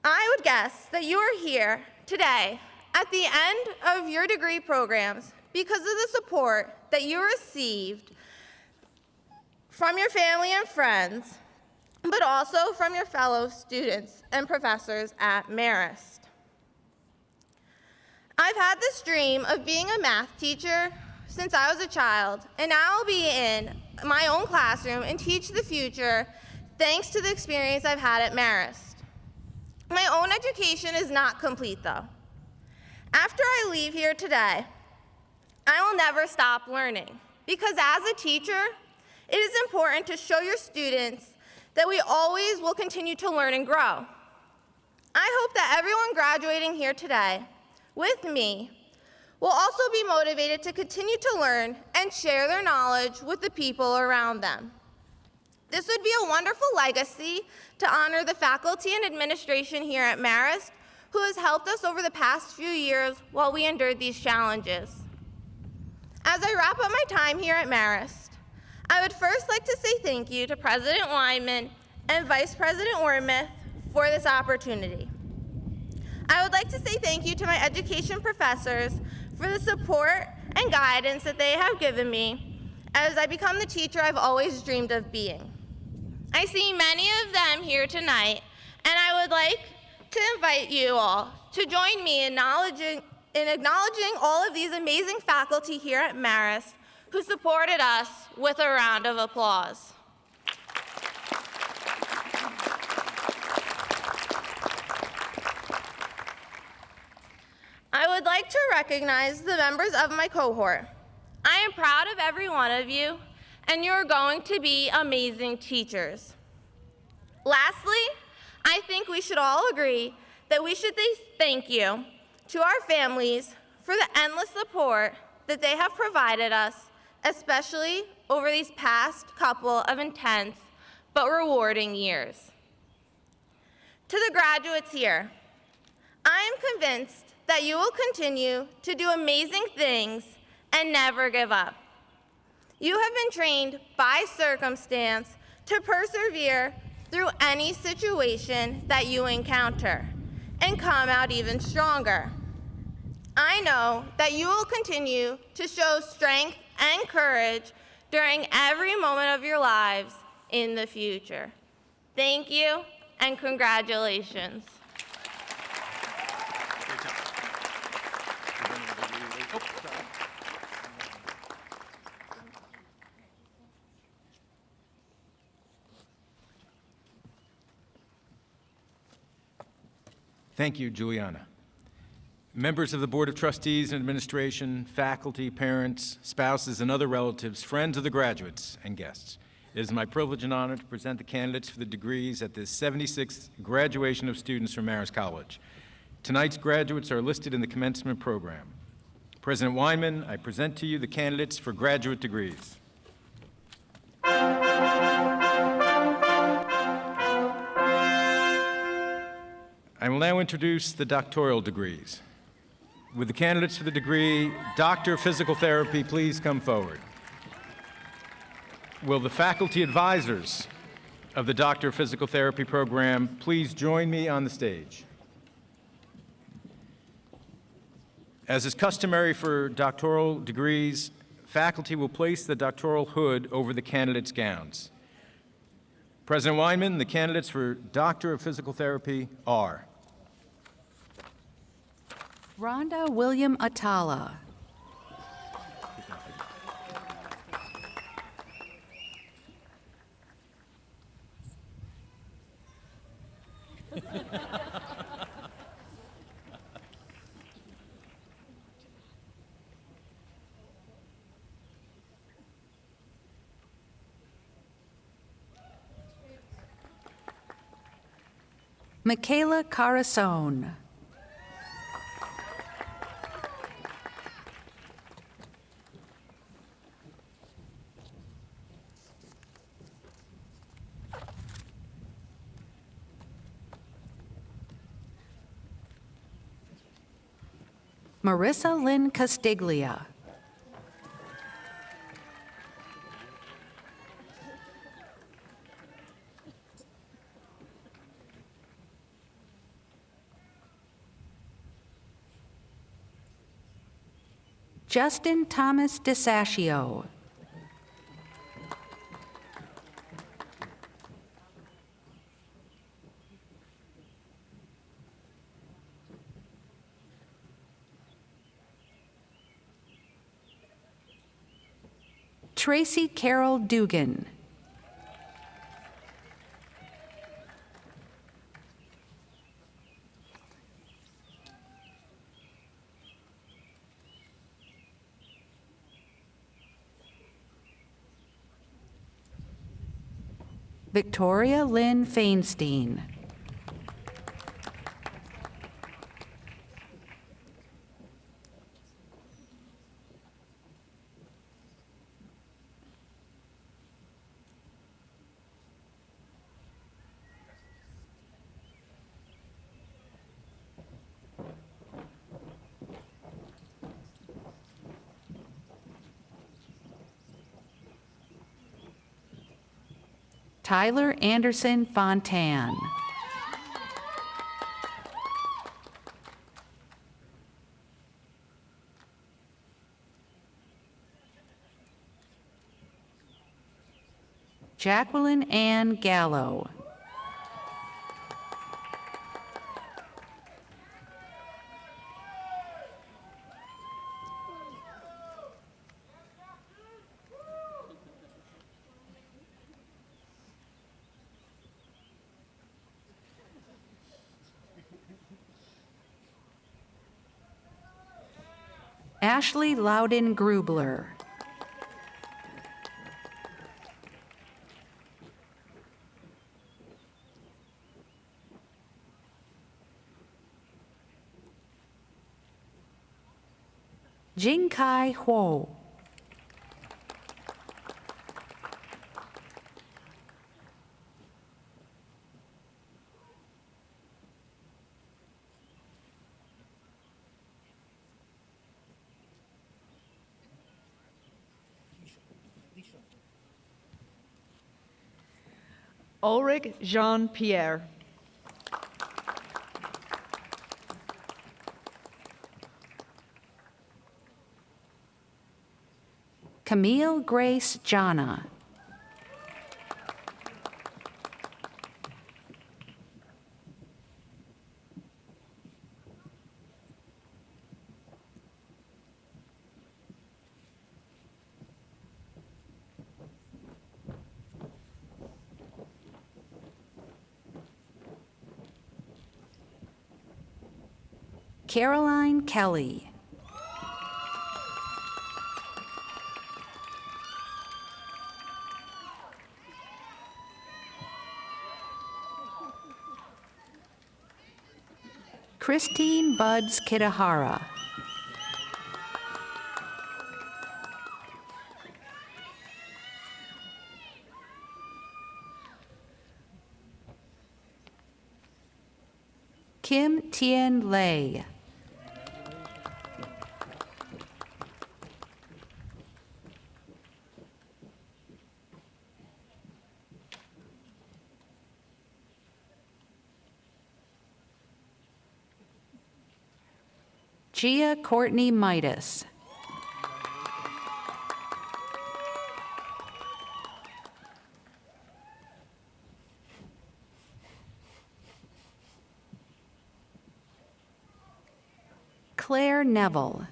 Speaker 7: I would guess that you are here today at the end of your degree programs because of the support that you received from your family and friends, but also from your fellow students and professors at Marist. I've had this dream of being a math teacher since I was a child, and now I'll be in my own classroom and teach the future thanks to the experience I've had at Marist. My own education is not complete, though. After I leave here today, I will never stop learning, because as a teacher, it is important to show your students that we always will continue to learn and grow. I hope that everyone graduating here today with me will also be motivated to continue to learn and share their knowledge with the people around them. This would be a wonderful legacy to honor the faculty and administration here at Marist who has helped us over the past few years while we endured these challenges. As I wrap up my time here at Marist, I would first like to say thank you to President Weinman and Vice President Ormuth for this opportunity. I would like to say thank you to my education professors for the support and guidance that they have given me as I become the teacher I've always dreamed of being. I see many of them here tonight, and I would like to invite you all to join me in acknowledging all of these amazing faculty here at Marist who supported us with a round of applause. I would like to recognize the members of my cohort. I am proud of every one of you, and you're going to be amazing teachers. Lastly, I think we should all agree that we should say thank you to our families for the endless support that they have provided us, especially over these past couple of intense but rewarding years. To the graduates here, I am convinced that you will continue to do amazing things and never give up. You have been trained by circumstance to persevere through any situation that you encounter and come out even stronger. I know that you will continue to show strength and courage during every moment of your lives in the future. Thank you and congratulations.
Speaker 2: Thank you, Julianna. Members of the Board of Trustees and Administration, faculty, parents, spouses, and other relatives, friends of the graduates, and guests, it is my privilege and honor to present the candidates for the degrees at the 76th graduation of students from Marist College. Tonight's graduates are listed in the commencement program. President Weinman, I present to you the candidates for graduate degrees. I will now introduce the doctoral degrees. Would the candidates for the degree Doctor of Physical Therapy please come forward? Will the faculty advisors of the Doctor of Physical Therapy program please join me on the stage? As is customary for doctoral degrees, faculty will place the doctoral hood over the candidates' gowns. President Weinman, the candidates for Doctor of Physical Therapy are
Speaker 8: Rhonda William Atala. Michaela Carasone. Marissa Lynn Castiglia. Justin Thomas DeSascio. Tracy Carol Dugan. Victoria Lynn Feinstein. Tyler Anderson Fontan. Jacqueline Ann Gallo. Ashley Loudon Grubler. Jingkai Huo.
Speaker 9: Ulrich Jean-Pierre.
Speaker 8: Camille Grace Jana. Caroline Kelly. Christine Buds Kitahara. Kim Tien Lei. Gia Courtney Midas. Claire Neville.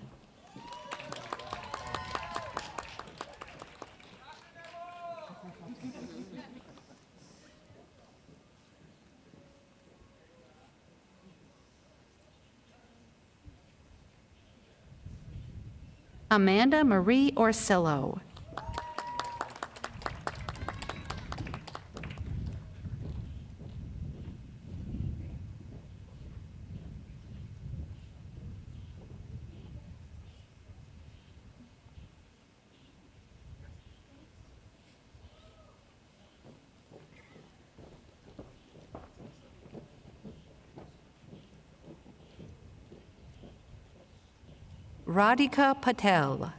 Speaker 8: Amanda Marie Orsillo. Radhika Patel.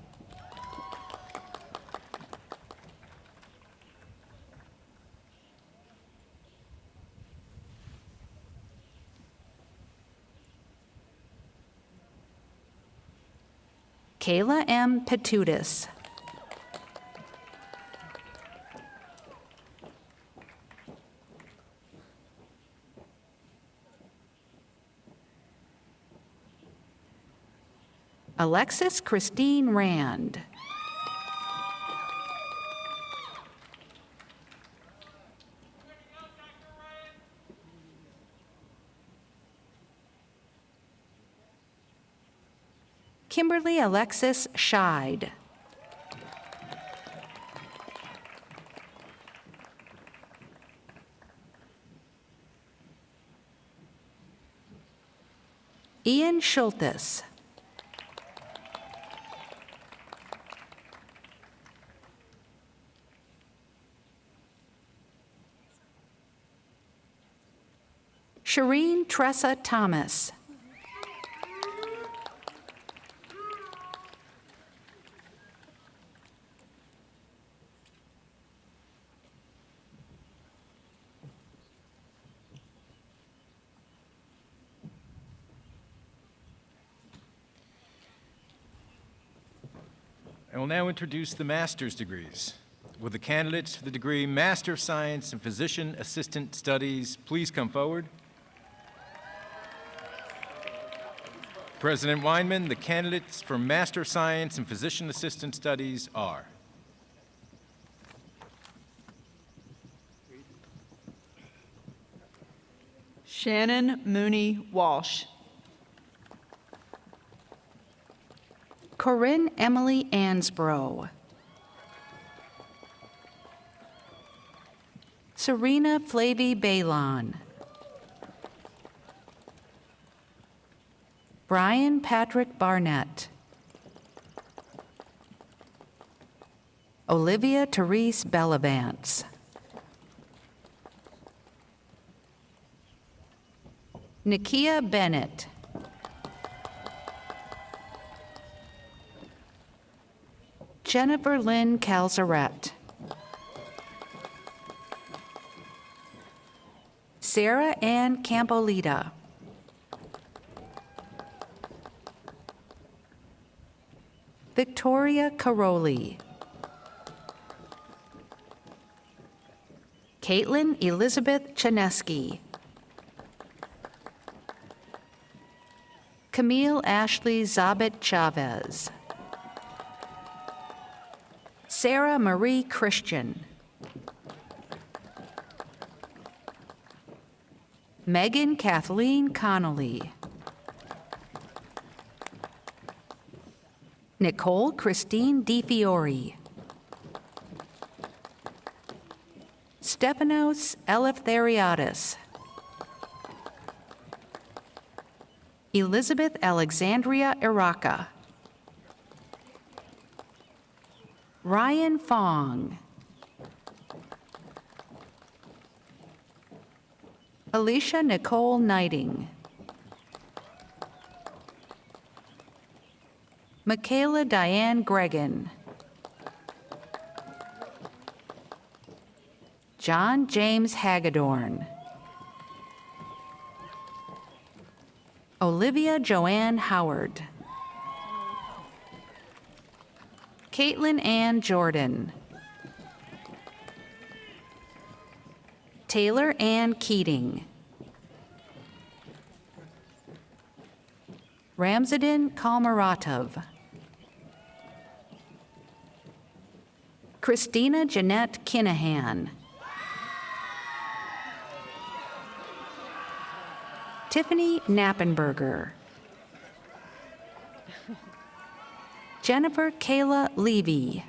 Speaker 8: Kayla M. Petudis. Alexis Christine Rand. Kimberly Alexis Scheid. Ian Schultes. Shireen Tressa Thomas.
Speaker 2: I will now introduce the master's degrees. Will the candidates for the degree Master of Science in Physician Assistant Studies please come forward? President Weinman, the candidates for Master of Science in Physician Assistant Studies are
Speaker 9: Shannon Mooney Walsh.
Speaker 8: Corinne Emily Ansbro. Serena Flavie Balon. Brian Patrick Barnett. Olivia Therese Bellavance. Nikia Bennett. Jennifer Lynn Calzarette. Sarah Ann Campolita. Victoria Caroli. Caitlin Elizabeth Chaneski. Camille Ashley Zabit Chavez. Sarah Marie Christian. Megan Kathleen Connolly. Nicole Christine DiFiore. Stefanos Eleftheriadis. Elizabeth Alexandria Iraka. Ryan Fong. Alicia Nicole Knighting. Michaela Diane Gregan. John James Hagedorn. Olivia Joanne Howard. Caitlin Ann Jordan. Taylor Ann Keating. Ramzadin Kalmaratov. Christina Jeanette Kinahan. Tiffany Knappenberger. Jennifer Kayla Levy.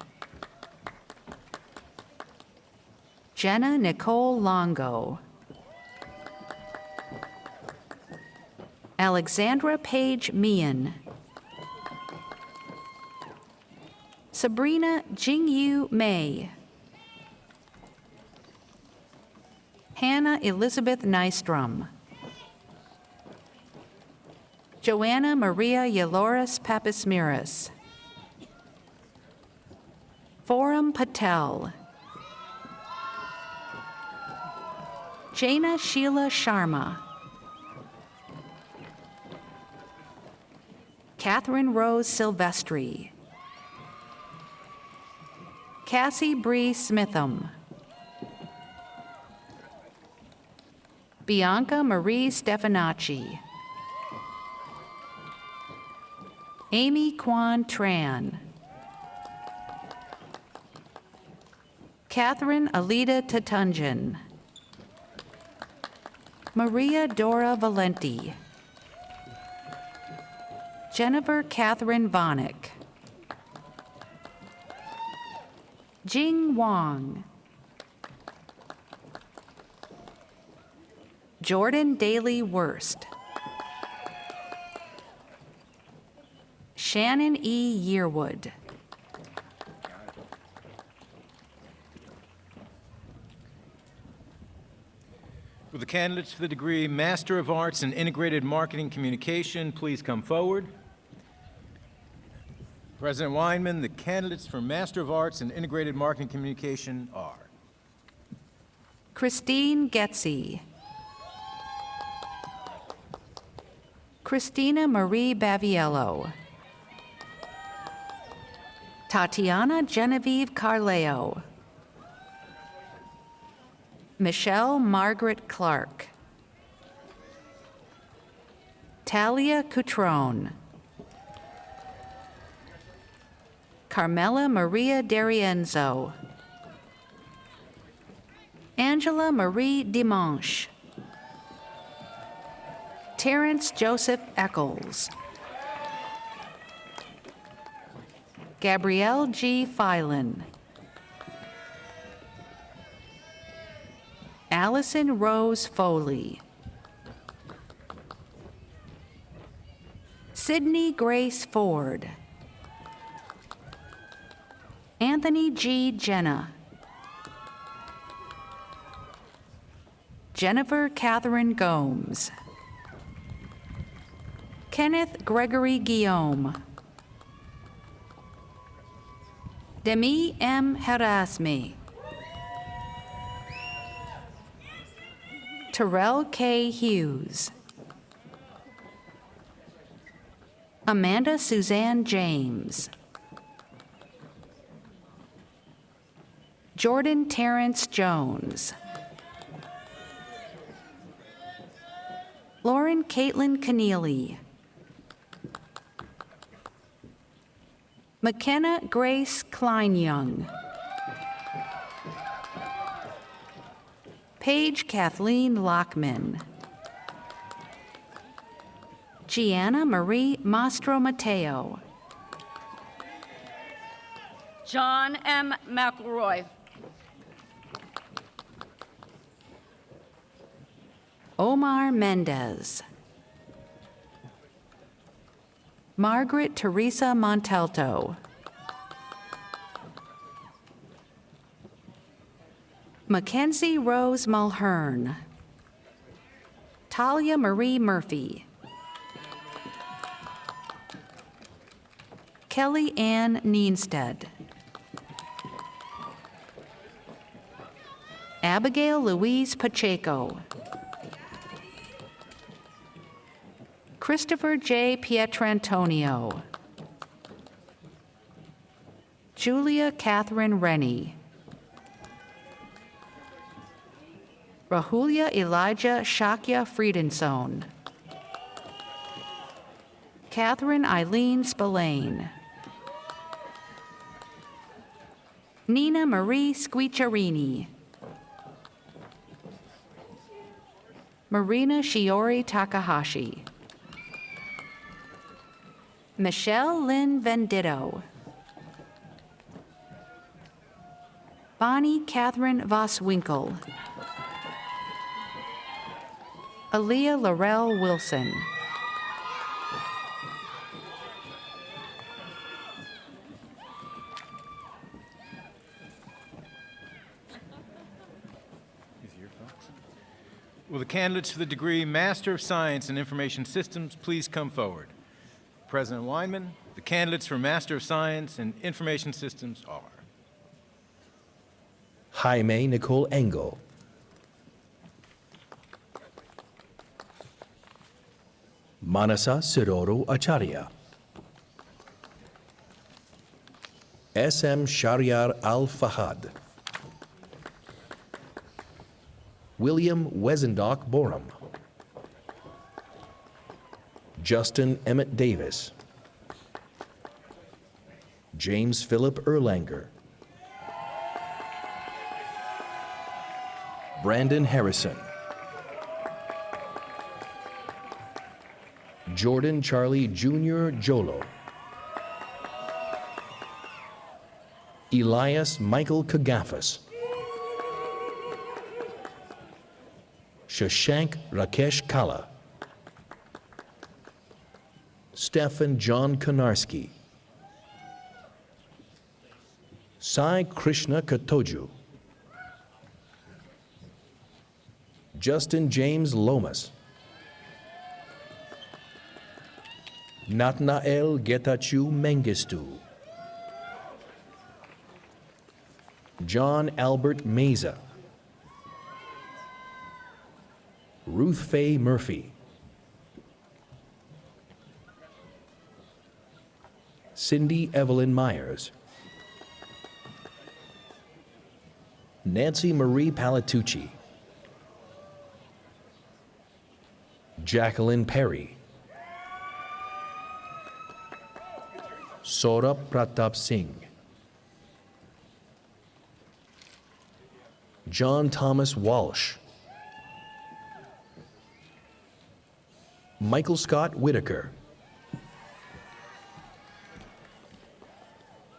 Speaker 8: Jenna Nicole Longo. Alexandra Page Meehan. Sabrina Jingyu May. Hannah Elizabeth Nystrom. Joanna Maria Yaloris Papismiris. Forum Patel. Jaina Sheila Sharma. Catherine Rose Silvestri. Cassie Bree Smitham. Bianca Marie Stefanacci. Amy Kwan Tran. Catherine Alida Tatunjan. Maria Dora Valenti. Jennifer Catherine Vonick. Jing Wang. Jordan Daly Worst. Shannon E. Yearwood.
Speaker 2: Will the candidates for the degree Master of Arts in Integrated Marketing Communication please come forward? President Weinman, the candidates for Master of Arts in Integrated Marketing Communication are
Speaker 8: Christine Getzi. Christina Marie Baviello. Tatiana Genevieve Carleo. Michelle Margaret Clark. Talia Cutrone. Carmela Maria D'Arienzo. Angela Marie Dimanche. Terrence Joseph Eccles. Gabrielle G. Filan. Allison Rose Foley. Sydney Grace Ford. Anthony G. Jenna. Jennifer Catherine Gomes. Kenneth Gregory Guillaume. Demi M. Herasmi. Terrell K. Hughes. Amanda Suzanne James. Jordan Terrence Jones. Lauren Caitlin Keneally. McKenna Grace Kleinyoung. Paige Kathleen Lockman. Gianna Marie Mastro Mateo.
Speaker 10: John M. McElroy.
Speaker 8: Omar Mendez. Margaret Teresa Montalto. Mackenzie Rose Mulhern. Talia Marie Murphy. Kelly Ann Neenstead. Abigail Louise Pacheco. Christopher J. Pietrantonio. Julia Catherine Rennie. Rahulia Elijah Shakya Friedensohn. Catherine Eileen Spillane. Nina Marie Squicciarini. Marina Shiori Takahashi. Michelle Lynn Venditto. Bonnie Catherine Voswinkle. Aaliyah Laurel Wilson.
Speaker 2: Will the candidates for the degree Master of Science in Information Systems please come forward? President Weinman, the candidates for Master of Science in Information Systems are
Speaker 11: Jaime Nicole Engel, Manasa Sidoro Acharya, S.M. Shahryar Al-Fahad, William Wezendock Borum, Justin Emmett Davis, James Philip Erlanger, Brandon Harrison, Jordan Charlie Jr. Jolo, Elias Michael Kagafas, Shashank Rakesh Kala, Stefan John Konarski, Sai Krishna Katoju, Justin James Lomas, Nathanael Getachew Mengistu, John Albert Meza, Ruth Faye Murphy, Cindy Evelyn Myers, Nancy Marie Palatucci, Jacqueline Perry, Saurabh Pratap Singh, John Thomas Walsh, Michael Scott Whitaker,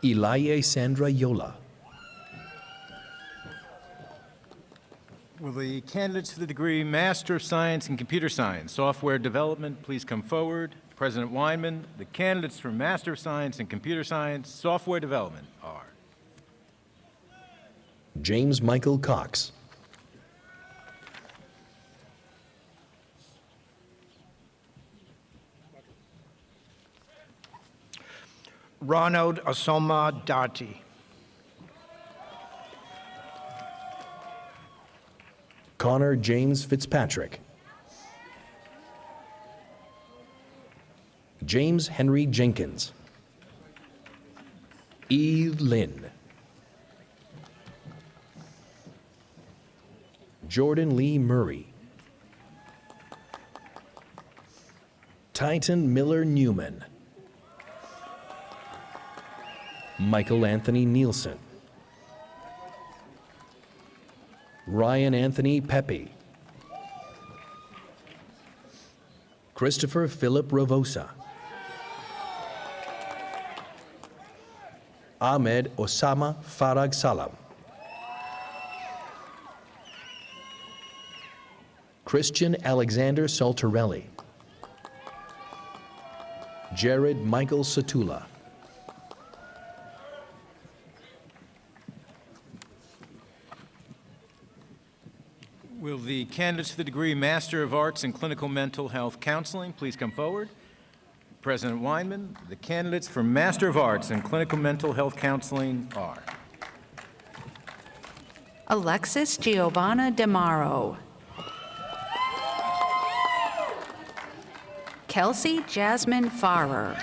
Speaker 11: Elaye Sandra Yola.
Speaker 2: Will the candidates for the degree Master of Science in Computer Science, Software Development, please come forward? President Weinman, the candidates for Master of Science in Computer Science, Software Development are
Speaker 11: James Michael Cox,
Speaker 12: Ronald Asoma Dati,
Speaker 11: Connor James Fitzpatrick, James Henry Jenkins, E. Lynn, Jordan Lee Murray, Titan Miller Newman, Michael Anthony Nielsen, Ryan Anthony Pepe, Christopher Philip Ravosa, Ahmed Osama Farag Salam, Christian Alexander Saltarelli, Jared Michael Satula,
Speaker 2: Will the candidates for the degree Master of Arts in Clinical Mental Health Counseling please come forward? President Weinman, the candidates for Master of Arts in Clinical Mental Health Counseling are
Speaker 8: Alexis Giovanna DeMaro, Kelsey Jasmine Farrer,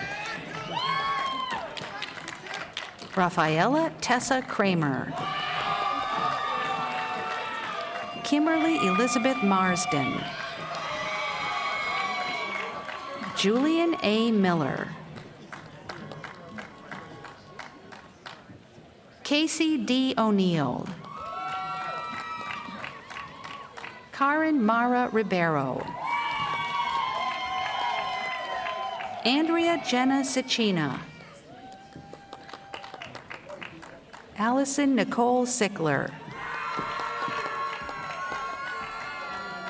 Speaker 8: Rafaela Tessa Kramer, Kimberly Elizabeth Marsden, Julian A. Miller, Casey D. O'Neill, Karen Mara Ribeiro, Andrea Jenna Sicina, Allison Nicole Sickler,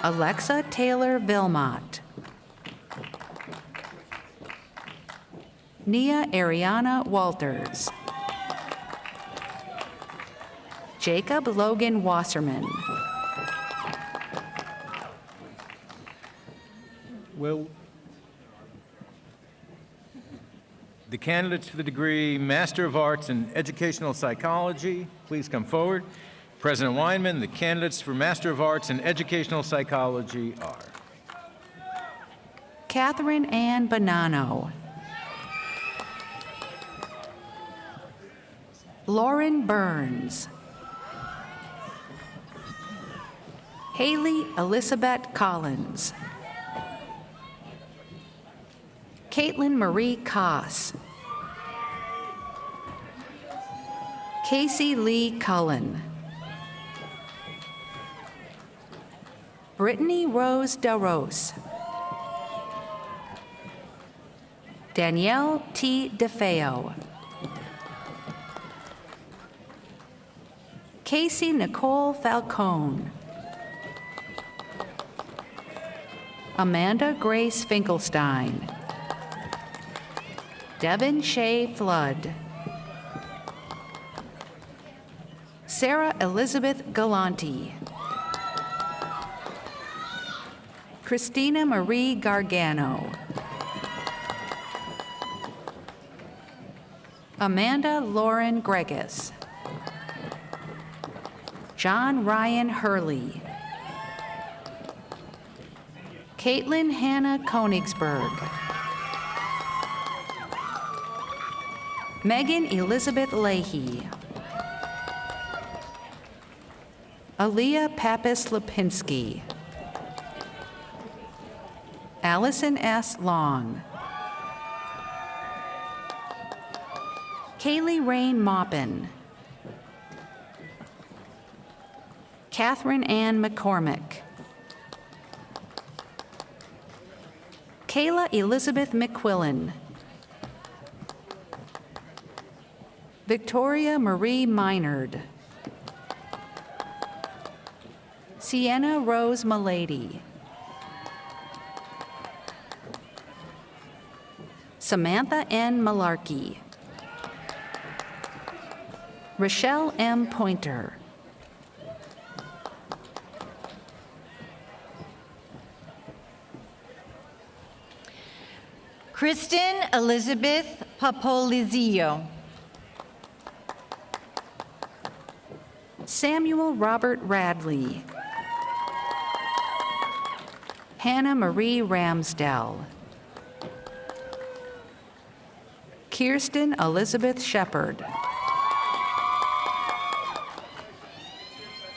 Speaker 8: Alexa Taylor Vilmot, Nia Ariana Walters, Jacob Logan Wasserman,
Speaker 2: Will the candidates for the degree Master of Arts in Educational Psychology please come forward? President Weinman, the candidates for Master of Arts in Educational Psychology are
Speaker 8: Catherine Ann Bonanno, Lauren Burns, Haley Elizabeth Collins, Caitlin Marie Koss, Casey Lee Cullen, Brittany Rose DeRose, Danielle T. DeFeo, Casey Nicole Falcone, Amanda Grace Finkelstein, Devin Shea Flood, Sarah Elizabeth Galante, Christina Marie Gargano, Amanda Lauren Gregus, John Ryan Hurley, Caitlin Hannah Konigsberg, Megan Elizabeth Leahy, Aaliyah Pappas Lipinski, Allison S. Long, Kaylee Rain Maupin, Catherine Ann McCormick, Kayla Elizabeth McQuillan, Victoria Marie Minard, Sienna Rose Malady, Samantha N. Malarkey, Rochelle M. Pointer,
Speaker 10: Kristen Elizabeth Papolizio.
Speaker 8: Samuel Robert Radley, Hannah Marie Ramsdell, Kirsten Elizabeth Shepard,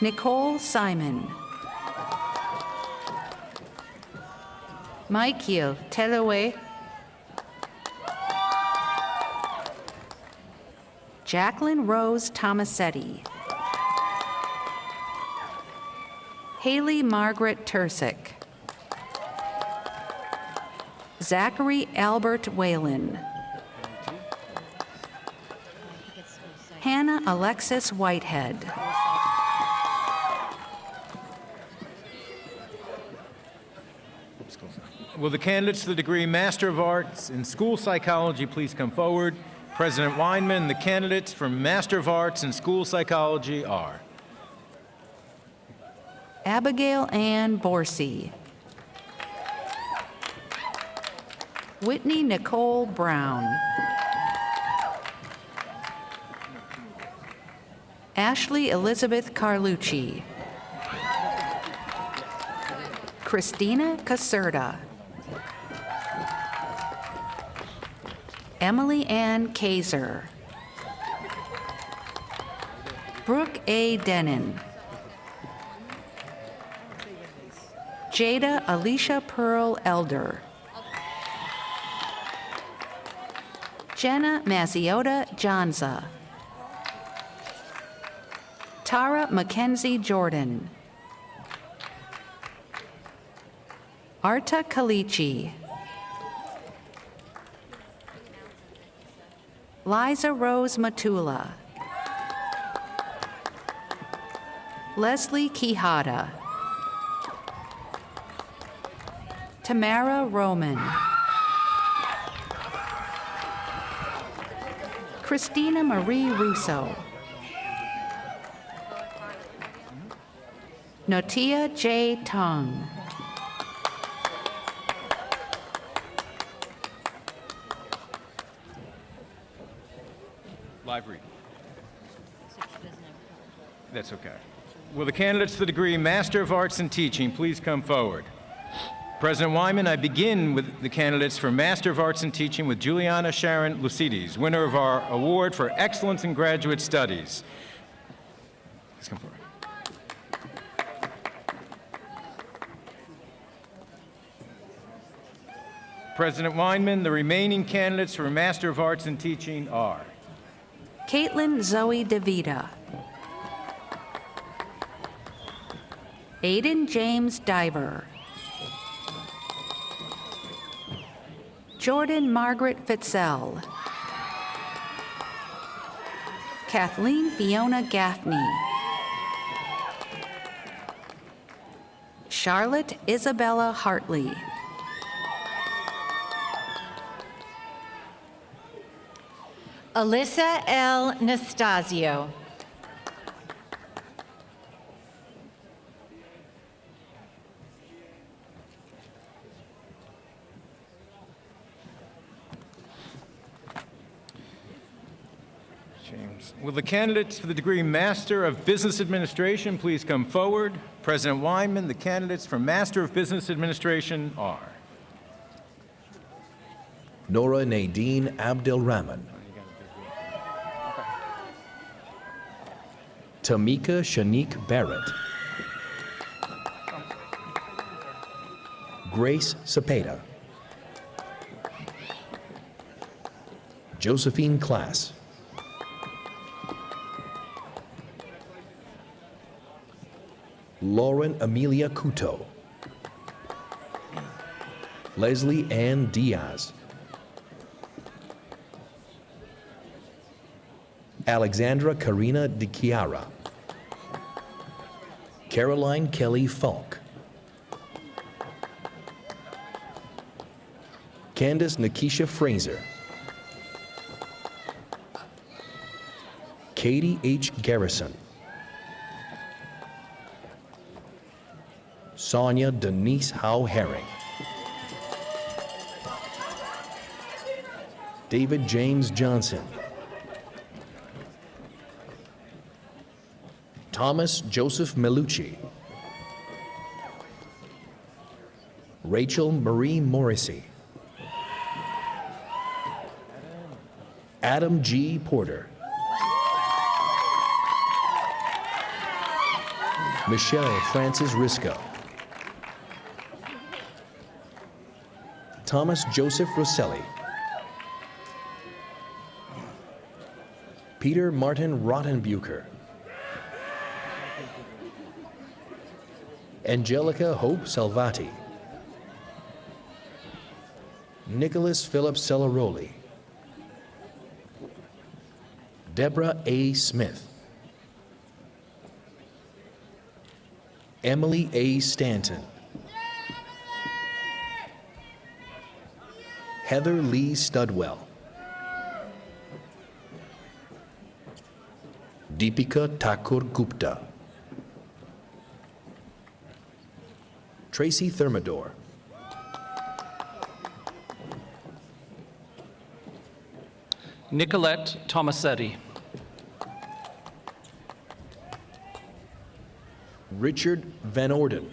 Speaker 8: Nicole Simon, Michael Teloe, Jacqueline Rose Tomasetti, Haley Margaret Tursick, Zachary Albert Whalen, Hannah Alexis Whitehead,
Speaker 2: Will the candidates for the degree Master of Arts in School Psychology please come forward? President Weinman, the candidates for Master of Arts in School Psychology are
Speaker 8: Abigail Ann Borsey, Whitney Nicole Brown, Ashley Elizabeth Carlucci, Christina Caserta, Emily Ann Kaiser, Brooke A. Denon, Jada Alicia Pearl Elder, Jenna Maziota Janza, Tara Mackenzie Jordan, Arta Kalichi, Liza Rose Matula, Leslie Quijada, Tamara Roman, Christina Marie Russo, Notia J. Tong,
Speaker 2: Live read. That's okay. Will the candidates for the degree Master of Arts in Teaching please come forward? President Weinman, I begin with the candidates for Master of Arts in Teaching with Julianna Sharon Loussedes, winner of our award for excellence in graduate studies. Please come forward. President Weinman, the remaining candidates for Master of Arts in Teaching are
Speaker 8: Caitlin Zoe DeVita, Aiden James Diver, Jordan Margaret Fitzell, Kathleen Fiona Gaffney, Charlotte Isabella Hartley,
Speaker 10: Alyssa L. Nastasio.
Speaker 2: James. Will the candidates for the degree Master of Business Administration please come forward? President Weinman, the candidates for Master of Business Administration are
Speaker 11: Nora Nadine Abdelrahman, Tamika Shanique Barrett, Grace Cepeda, Josephine Class, Lauren Amelia Couto, Leslie Ann Diaz, Alexandra Karina De Chiara, Caroline Kelly Falk, Candace Nikisha Fraser, Katie H. Garrison, Sonia Denise Howe Herring, David James Johnson, Thomas Joseph Melucci, Rachel Marie Morrissey, Adam G. Porter, Michelle Francis Risco, Thomas Joseph Rosselli, Peter Martin Rottenbucher, Angelica Hope Salvati, Nicholas Philip Celaroli, Deborah A. Smith, Emily A. Stanton, Heather Lee Studwell, Deepika Thakur Gupta, Tracy Thermidor,
Speaker 13: Nicolette Tomasetti,
Speaker 11: Richard Van Orden,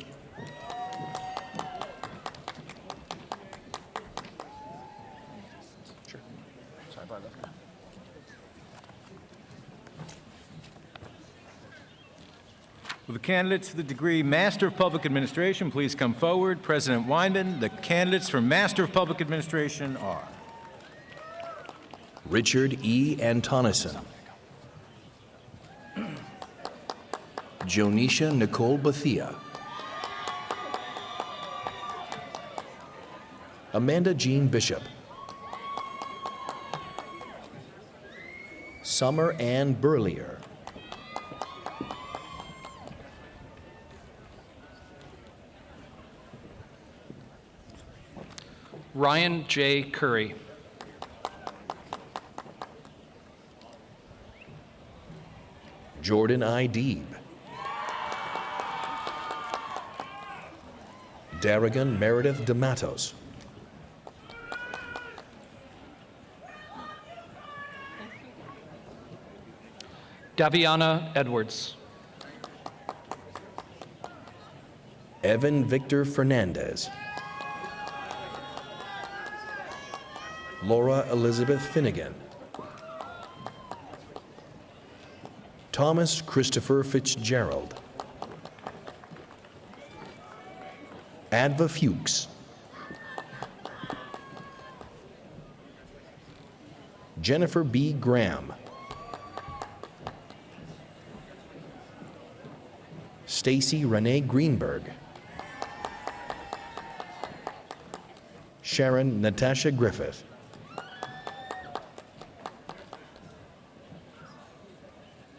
Speaker 2: Will the candidates for the degree Master of Public Administration please come forward? President Weinman, the candidates for Master of Public Administration are
Speaker 11: Richard E. Antonison, Jonisha Nicole Bethia, Amanda Jean Bishop, Summer Ann Burlier,
Speaker 13: Ryan J. Curry,
Speaker 11: Jordan I. Deeb, Darrigan Meredith DeMatos,
Speaker 13: Daviana Edwards.
Speaker 11: Evan Victor Fernandez. Laura Elizabeth Finnegan. Thomas Christopher Fitzgerald. Adva Fuchs. Jennifer B. Graham. Stacy Renee Greenberg. Sharon Natasha Griffith.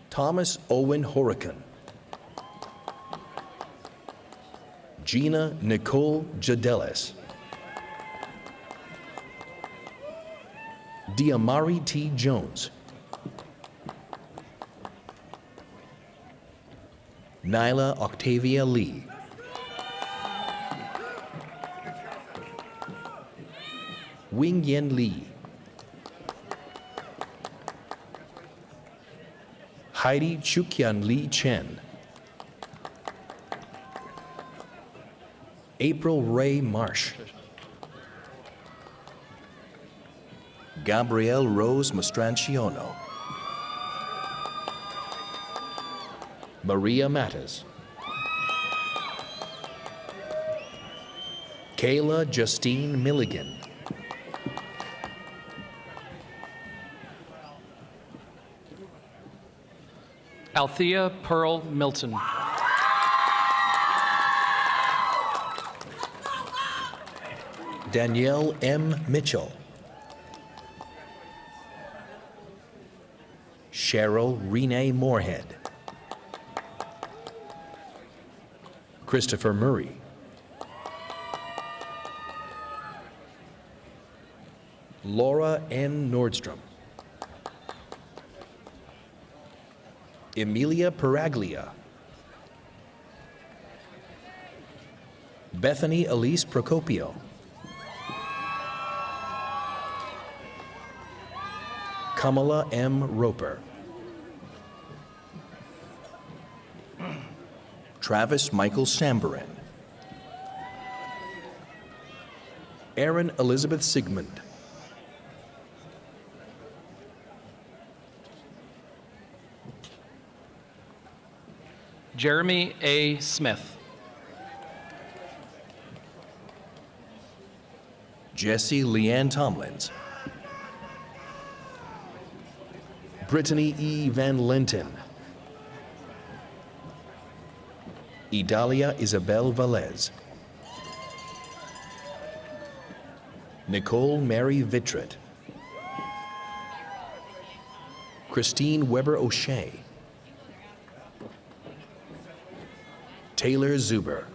Speaker 11: Thomas Owen Horican. Gina Nicole Jadelis. Diamari T. Jones. Nyla Octavia Lee. Wing Yen Lee. Heidi Chukyan Lee Chen. April Ray Marsh. Gabrielle Rose Mastranciano. Maria Mattis. Kayla Justine Milligan.
Speaker 13: Althea Pearl Milton.
Speaker 11: Danielle M. Mitchell. Cheryl Renee Moorhead. Christopher Murray. Laura N. Nordstrom. Emilia Peraglia. Bethany Elise Procopio. Kamala M. Roper. Travis Michael Sambarin. Erin Elizabeth Sigmund.
Speaker 13: Jeremy A. Smith.
Speaker 11: Jessie Leanne Tomlins. Brittany E. Van Linton. Idalia Isabel Velez. Nicole Mary Vittret. Christine Weber O'Shea. Taylor Zuber.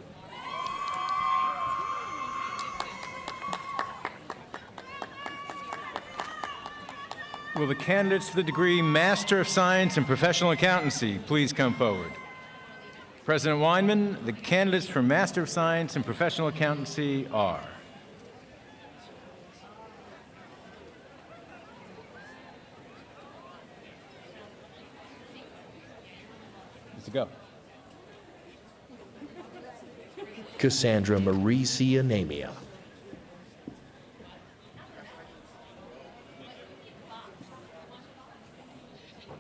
Speaker 2: Will the candidates for the degree Master of Science in Professional Accountancy please come forward? President Weinman, the candidates for Master of Science in Professional Accountancy are Let's go.
Speaker 11: Cassandra Marie Cianamia.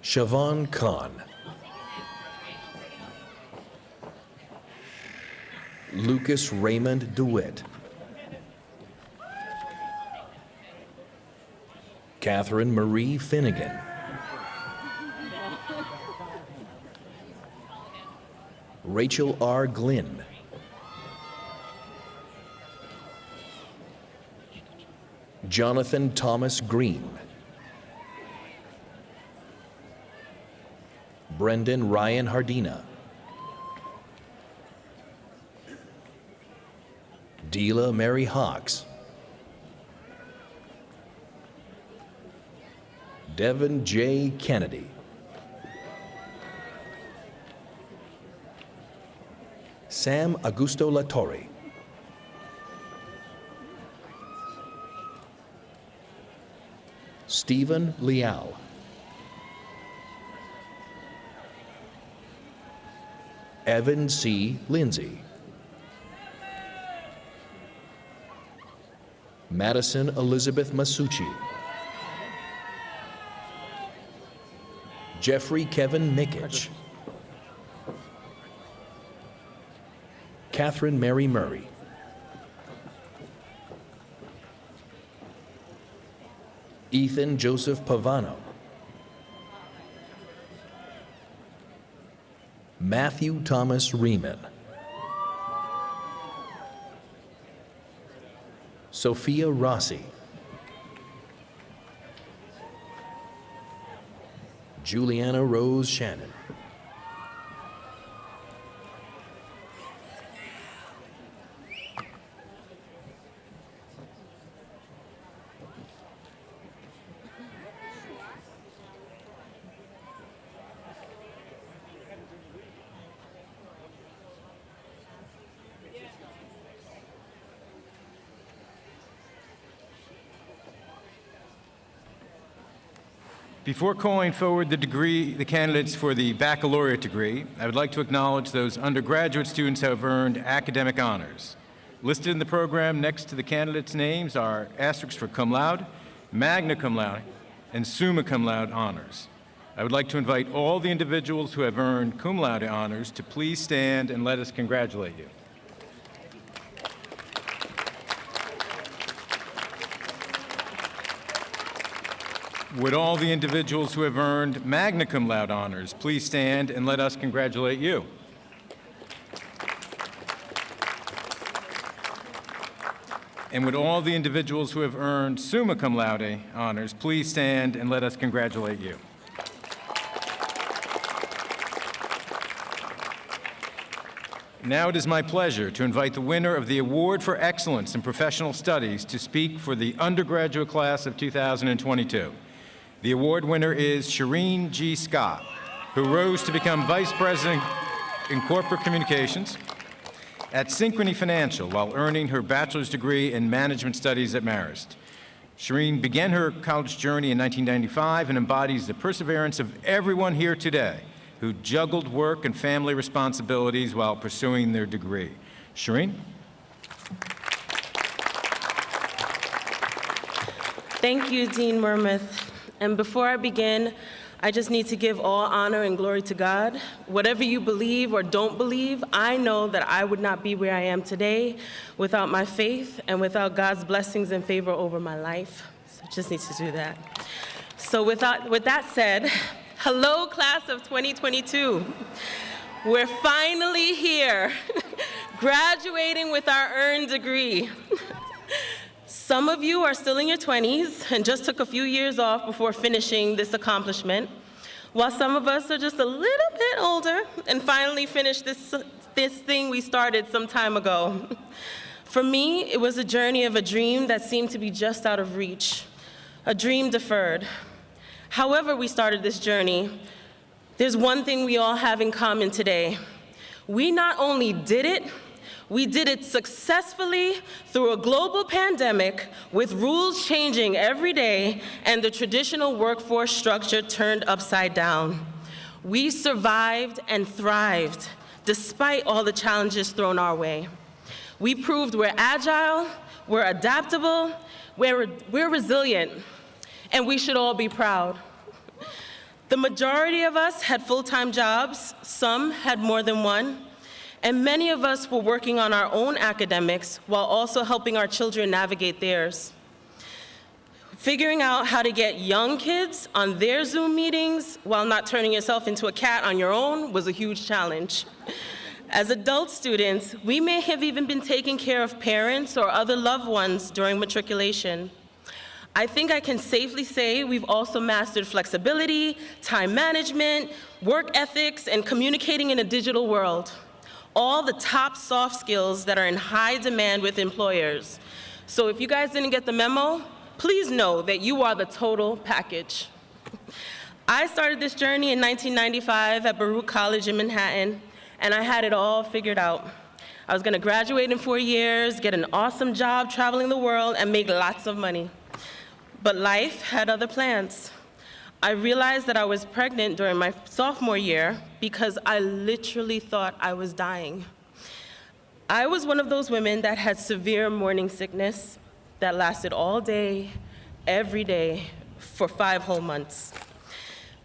Speaker 11: Siobhan Khan. Lucas Raymond DeWitt. Catherine Marie Finnegan. Rachel R. Glynn. Jonathan Thomas Green. Brendan Ryan Hardina. Deela Mary Hawks. Devin J. Kennedy. Sam Augusto Latorre. Stephen Leal. Evan C. Lindsay. Madison Elizabeth Masucci. Jeffrey Kevin Mickich. Catherine Mary Murray. Ethan Joseph Pavano. Matthew Thomas Riemann. Sophia Rossi. Julianna Rose Shannon.
Speaker 2: Before calling forward the candidates for the baccalaureate degree, I would like to acknowledge those undergraduate students who have earned academic honors. Listed in the program next to the candidates' names are asterisks for cum laude, magna cum laude, and summa cum laude honors. I would like to invite all the individuals who have earned cum laude honors to please stand and let us congratulate you. Would all the individuals who have earned magna cum laude honors please stand and let us congratulate you? And would all the individuals who have earned summa cum laude honors please stand and let us congratulate you? Now it is my pleasure to invite the winner of the Award for Excellence in Professional Studies to speak for the undergraduate class of 2022. The award winner is Shireen G. Scott, who rose to become Vice President in Corporate Communications at Synchrony Financial while earning her bachelor's degree in Management Studies at Marist. Shireen began her college journey in 1995 and embodies the perseverance of everyone here today who juggled work and family responsibilities while pursuing their degree. Shireen?
Speaker 14: Thank you, Dean Murmuth. And before I begin, I just need to give all honor and glory to God. Whatever you believe or don't believe, I know that I would not be where I am today without my faith and without God's blessings and favor over my life. So I just need to do that. So with that said, hello, class of 2022. We're finally here, graduating with our earned degree. Some of you are still in your 20s and just took a few years off before finishing this accomplishment, while some of us are just a little bit older and finally finished this thing we started some time ago. For me, it was a journey of a dream that seemed to be just out of reach, a dream deferred. However we started this journey, there's one thing we all have in common today. We not only did it, we did it successfully through a global pandemic with rules changing every day and the traditional workforce structure turned upside down. We survived and thrived despite all the challenges thrown our way. We proved we're agile, we're adaptable, we're resilient, and we should all be proud. The majority of us had full-time jobs, some had more than one, and many of us were working on our own academics while also helping our children navigate theirs. Figuring out how to get young kids on their Zoom meetings while not turning yourself into a cat on your own was a huge challenge. As adult students, we may have even been taking care of parents or other loved ones during matriculation. I think I can safely say we've also mastered flexibility, time management, work ethics, and communicating in a digital world. All the top soft skills that are in high demand with employers. So if you guys didn't get the memo, please know that you are the total package. I started this journey in 1995 at Baruch College in Manhattan, and I had it all figured out. I was gonna graduate in 4 years, get an awesome job traveling the world, and make lots of money. But life had other plans. I realized that I was pregnant during my sophomore year, because I literally thought I was dying. I was one of those women that had severe morning sickness that lasted all day, every day, for 5 whole months.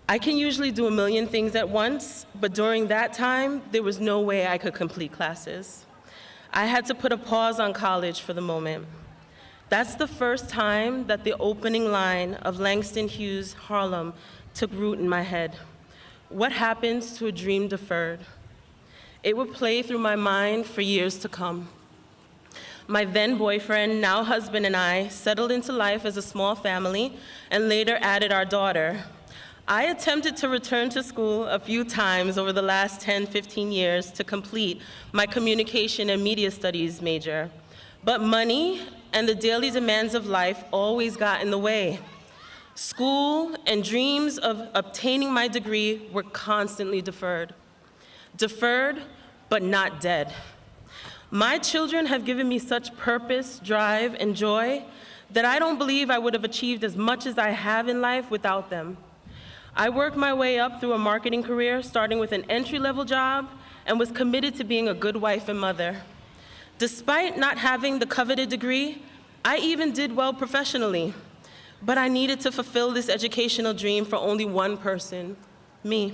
Speaker 14: I can usually do a million things at once, but during that time, there was no way I could complete classes. I had to put a pause on college for the moment. That's the first time that the opening line of Langston Hughes' Harlem took root in my head. What happens to a dream deferred? It would play through my mind for years to come. My then boyfriend, now husband, and I settled into life as a small family and later added our daughter. I attempted to return to school a few times over the last 10, 15 years to complete my communication and media studies major, but money and the daily demands of life always got in the way. School and dreams of obtaining my degree were constantly deferred. Deferred, but not dead. My children have given me such purpose, drive, and joy that I don't believe I would have achieved as much as I have in life without them. I worked my way up through a marketing career, starting with an entry-level job, and was committed to being a good wife and mother. Despite not having the coveted degree, I even did well professionally, but I needed to fulfill this educational dream for only one person, me.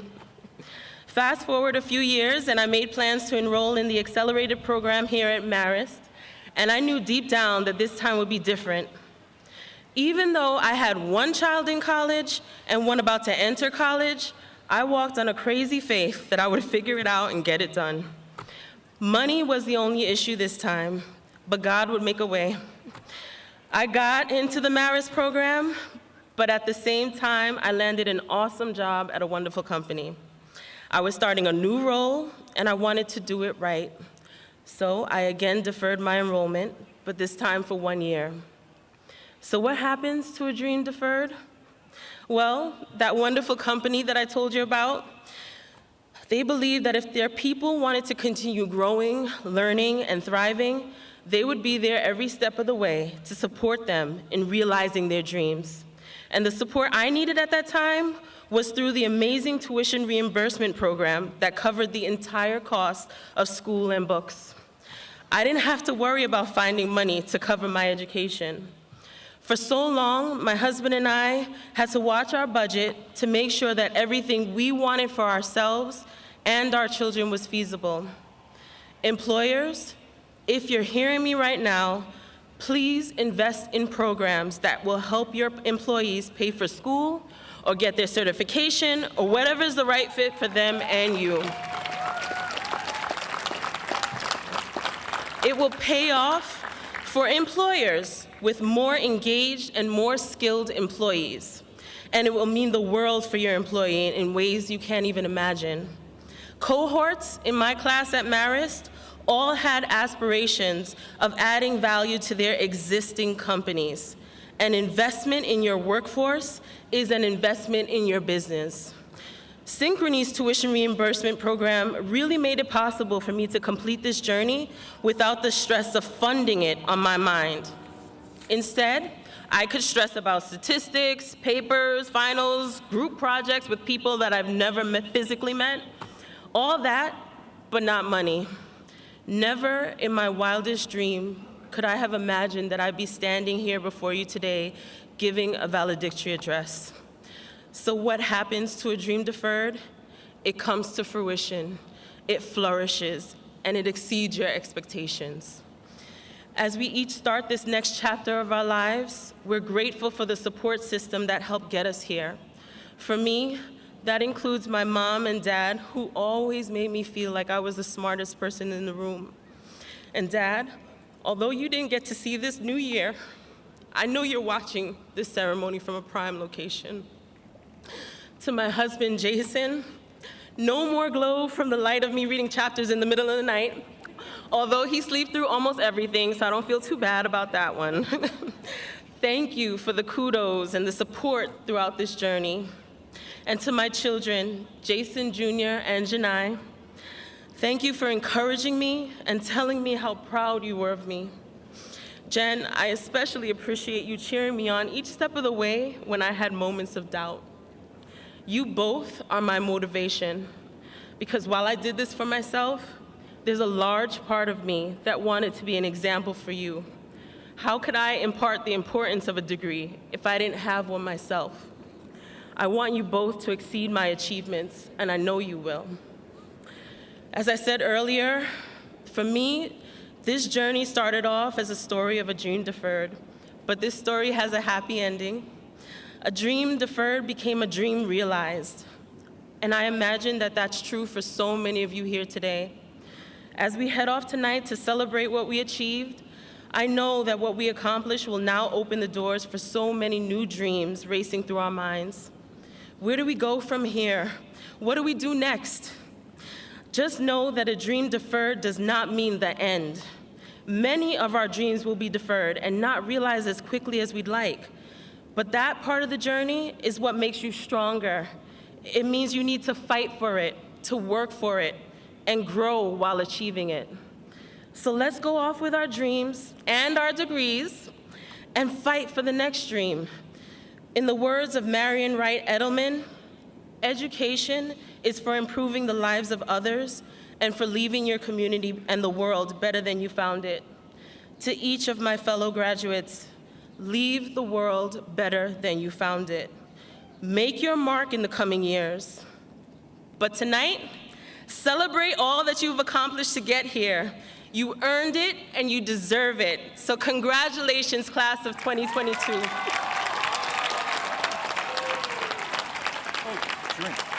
Speaker 14: Fast forward a few years, and I made plans to enroll in the accelerated program here at Marist, and I knew deep down that this time would be different. Even though I had one child in college and one about to enter college, I walked on a crazy faith that I would figure it out and get it done. Money was the only issue this time, but God would make a way. I got into the Marist program, but at the same time, I landed an awesome job at a wonderful company. I was starting a new role, and I wanted to do it right. So I again deferred my enrollment, but this time for 1 year. So what happens to a dream deferred? Well, that wonderful company that I told you about, they believed that if their people wanted to continue growing, learning, and thriving, they would be there every step of the way to support them in realizing their dreams. And the support I needed at that time was through the amazing tuition reimbursement program that covered the entire cost of school and books. I didn't have to worry about finding money to cover my education. For so long, my husband and I had to watch our budget to make sure that everything we wanted for ourselves and our children was feasible. Employers, if you're hearing me right now, please invest in programs that will help your employees pay for school or get their certification or whatever is the right fit for them and you. It will pay off for employers with more engaged and more skilled employees. And it will mean the world for your employee in ways you can't even imagine. Cohorts in my class at Marist all had aspirations of adding value to their existing companies. An investment in your workforce is an investment in your business. Synchrony's tuition reimbursement program really made it possible for me to complete this journey without the stress of funding it on my mind. Instead, I could stress about statistics, papers, finals, group projects with people that I've never physically met. All that, but not money. Never in my wildest dream could I have imagined that I'd be standing here before you today giving a valedictory address. So what happens to a dream deferred? It comes to fruition, it flourishes, and it exceeds your expectations. As we each start this next chapter of our lives, we're grateful for the support system that helped get us here. For me, that includes my mom and dad, who always made me feel like I was the smartest person in the room. And Dad, although you didn't get to see this new year, I know you're watching this ceremony from a prime location. To my husband, Jason, no more glow from the light of me reading chapters in the middle of the night, although he slept through almost everything, so I don't feel too bad about that one. Thank you for the kudos and the support throughout this journey. And to my children, Jason Jr. and Janai, thank you for encouraging me and telling me how proud you were of me. Jen, I especially appreciate you cheering me on each step of the way when I had moments of doubt. You both are my motivation. because while I did this for myself, there's a large part of me that wanted to be an example for you. How could I impart the importance of a degree if I didn't have one myself? I want you both to exceed my achievements, and I know you will. As I said earlier, for me, this journey started off as a story of a dream deferred, but this story has a happy ending. A dream deferred became a dream realized, and I imagine that that's true for so many of you here today. As we head off tonight to celebrate what we achieved, I know that what we accomplished will now open the doors for so many new dreams racing through our minds. Where do we go from here? What do we do next? Just know that a dream deferred does not mean the end. Many of our dreams will be deferred and not realized as quickly as we'd like. But that part of the journey is what makes you stronger. It means you need to fight for it, to work for it, and grow while achieving it. So let's go off with our dreams and our degrees and fight for the next dream. In the words of Marion Wright Edelman, education is for improving the lives of others and for leaving your community and the world better than you found it. To each of my fellow graduates, leave the world better than you found it. Make your mark in the coming years. But tonight, celebrate all that you've accomplished to get here. You earned it and you deserve it. So congratulations, class of 2022.
Speaker 2: Shireen.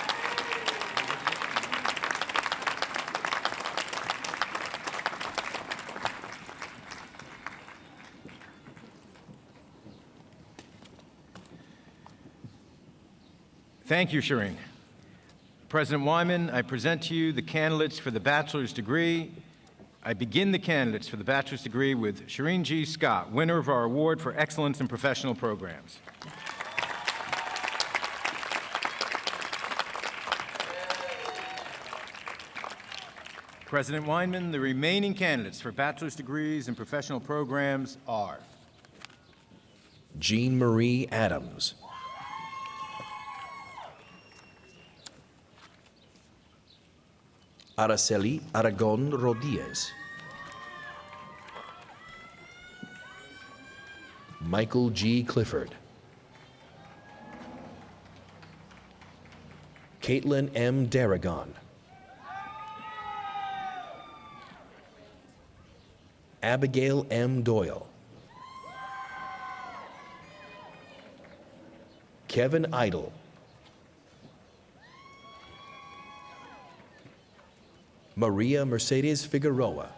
Speaker 2: Thank you, Shireen. President Weinman, I present to you the candidates for the bachelor's degree. I begin the candidates for the bachelor's degree with Shireen G. Scott, winner of our award for excellence in professional programs. President Weinman, the remaining candidates for bachelor's degrees in professional programs are
Speaker 11: Jean Marie Adams, Araceli Aragon Rodriguez, Michael G. Clifford, Caitlin M. Darragon, Abigail M. Doyle, Kevin Idle, Maria Mercedes Figueroa,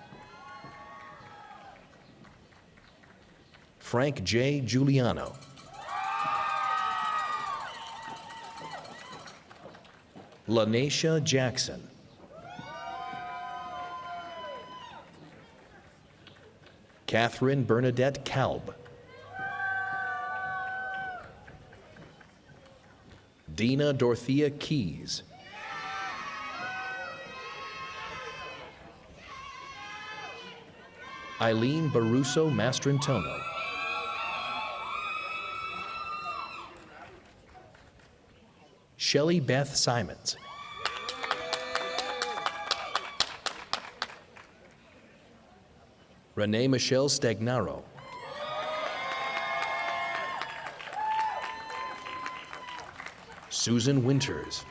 Speaker 11: Frank J. Giuliano, Lanesha Jackson, Catherine Bernadette Kalb, Dina Dorothea Keys, Eileen Baruso Mastrantono, Shelley Beth Simons, Renee Michelle Stagnaro, Susan Winters,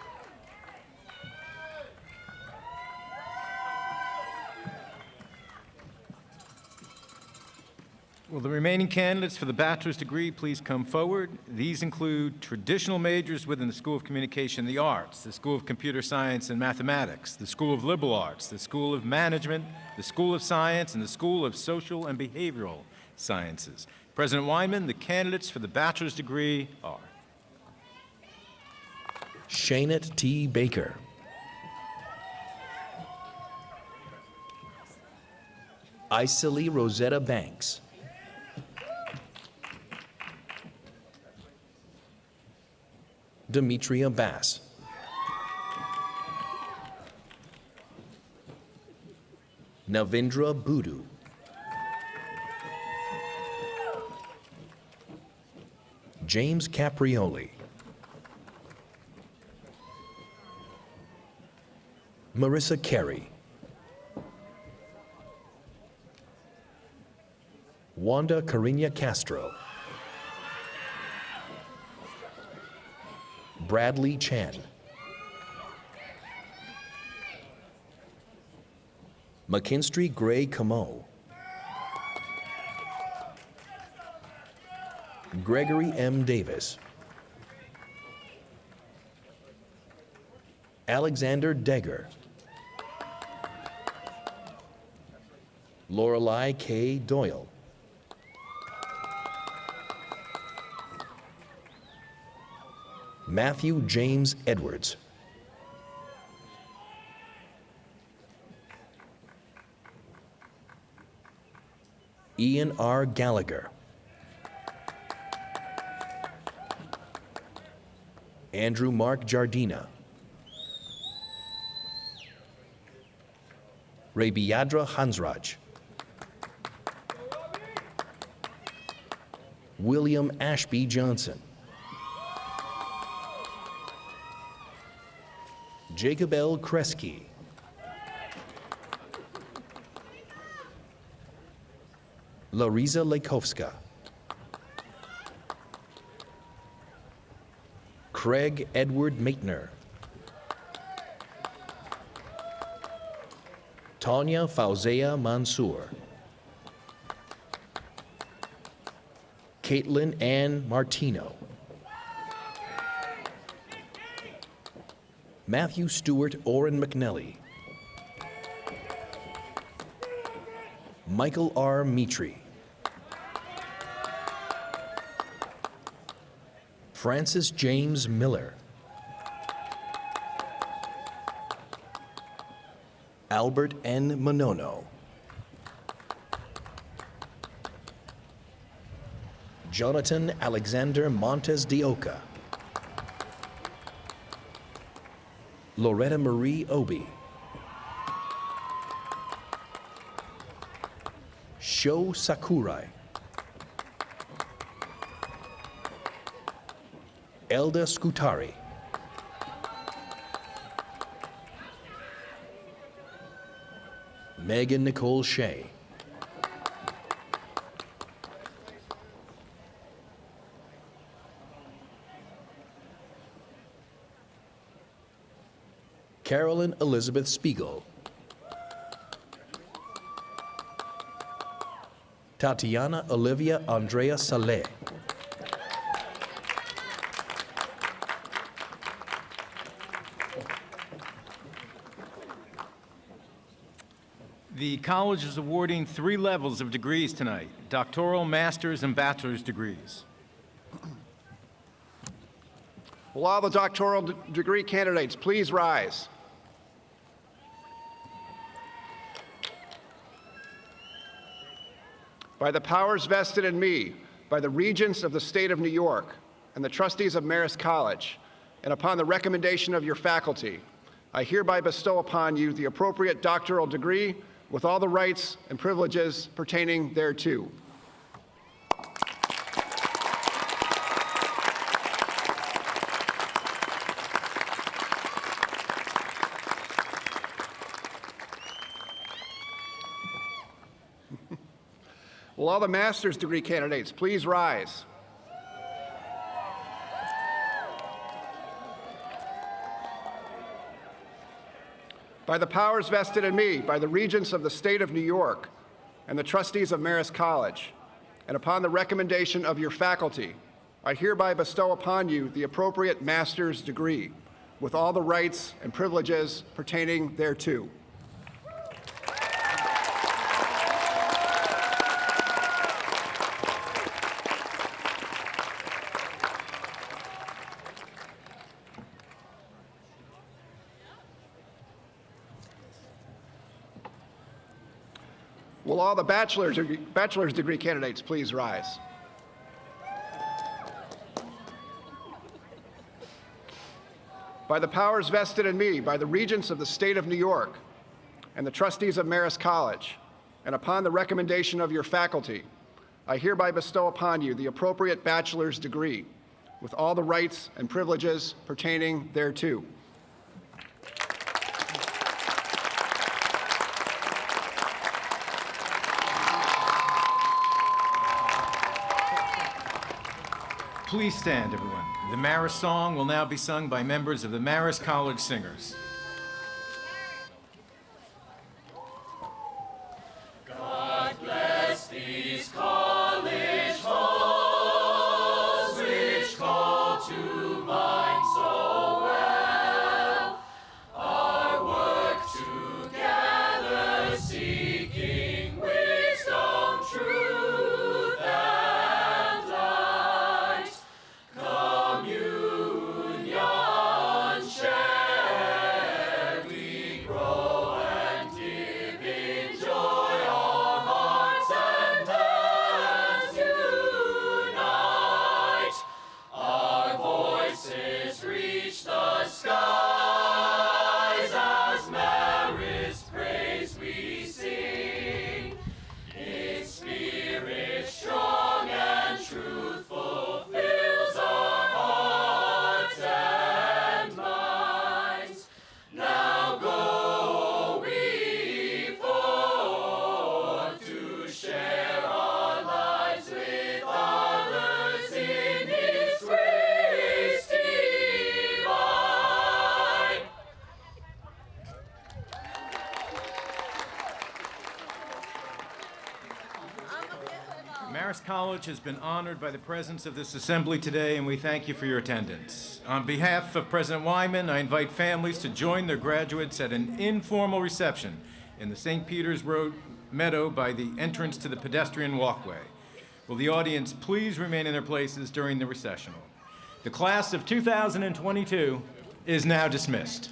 Speaker 2: Will the remaining candidates for the bachelor's degree please come forward? These include traditional majors within the School of Communication and the Arts, the School of Computer Science and Mathematics, the School of Liberal Arts, the School of Management, the School of Science, and the School of Social and Behavioral Sciences. President Weinman, the candidates for the bachelor's degree are
Speaker 11: Shanet T. Baker, Isili Rosetta Banks, Demetria Bass, Navindra Budu, James Caprioli, Marissa Carey. Wanda Carina Castro. Bradley Chan. McKinstry Gray Camo. Gregory M. Davis. Alexander Degger. Lorelei K. Doyle. Matthew James Edwards. Ian R. Gallagher. Andrew Mark Jardina. Rabiadra Hansraj. William Ashby Johnson. Jacob L. Kresge. Larisa Lakovska. Craig Edward Maitner. Tanya Fauzea Mansour. Caitlin Ann Martino. Matthew Stewart Oren McNelly. Michael R. Mitri. Francis James Miller. Albert N. Monono. Jonathan Alexander Montes de Oca. Loretta Marie Obi. Sho Sakurai. Elda Scutari. Megan Nicole Shea. Carolyn Elizabeth Spiegel. Tatiana Olivia Andrea Saleh.
Speaker 2: The college is awarding 3 levels of degrees tonight: doctoral, master's, and bachelor's degrees.
Speaker 5: Will all the doctoral degree candidates please rise? By the powers vested in me by the Regents of the State of New York and the trustees of Marist College, and upon the recommendation of your faculty, I hereby bestow upon you the appropriate doctoral degree with all the rights and privileges pertaining thereto. Will all the master's degree candidates please rise? By the powers vested in me by the Regents of the State of New York and the trustees of Marist College, and upon the recommendation of your faculty, I hereby bestow upon you the appropriate master's degree with all the rights and privileges pertaining thereto. Will all the bachelor's degree candidates please rise? By the powers vested in me by the Regents of the State of New York and the trustees of Marist College, and upon the recommendation of your faculty, I hereby bestow upon you the appropriate bachelor's degree with all the rights and privileges pertaining thereto.
Speaker 2: Please stand, everyone. The Marist song will now be sung by members of the Marist College Singers.
Speaker 15: God bless these college halls, which call to mind so well our work together, seeking wisdom, truth, and light. Communion shared, we grow and give in joy. Our hearts and hands unite. Our voices reach the skies as Marist praise we sing. Its spirit strong and truthful fills our hearts and minds. Now go we forth to share our lives with others in His grace divine.
Speaker 2: Marist College has been honored by the presence of this assembly today, and we thank you for your attendance. On behalf of President Weinman, I invite families to join their graduates at an informal reception in the St. Peter's Road Meadow by the entrance to the pedestrian walkway. Will the audience please remain in their places during the recessional? The class of 2022 is now dismissed.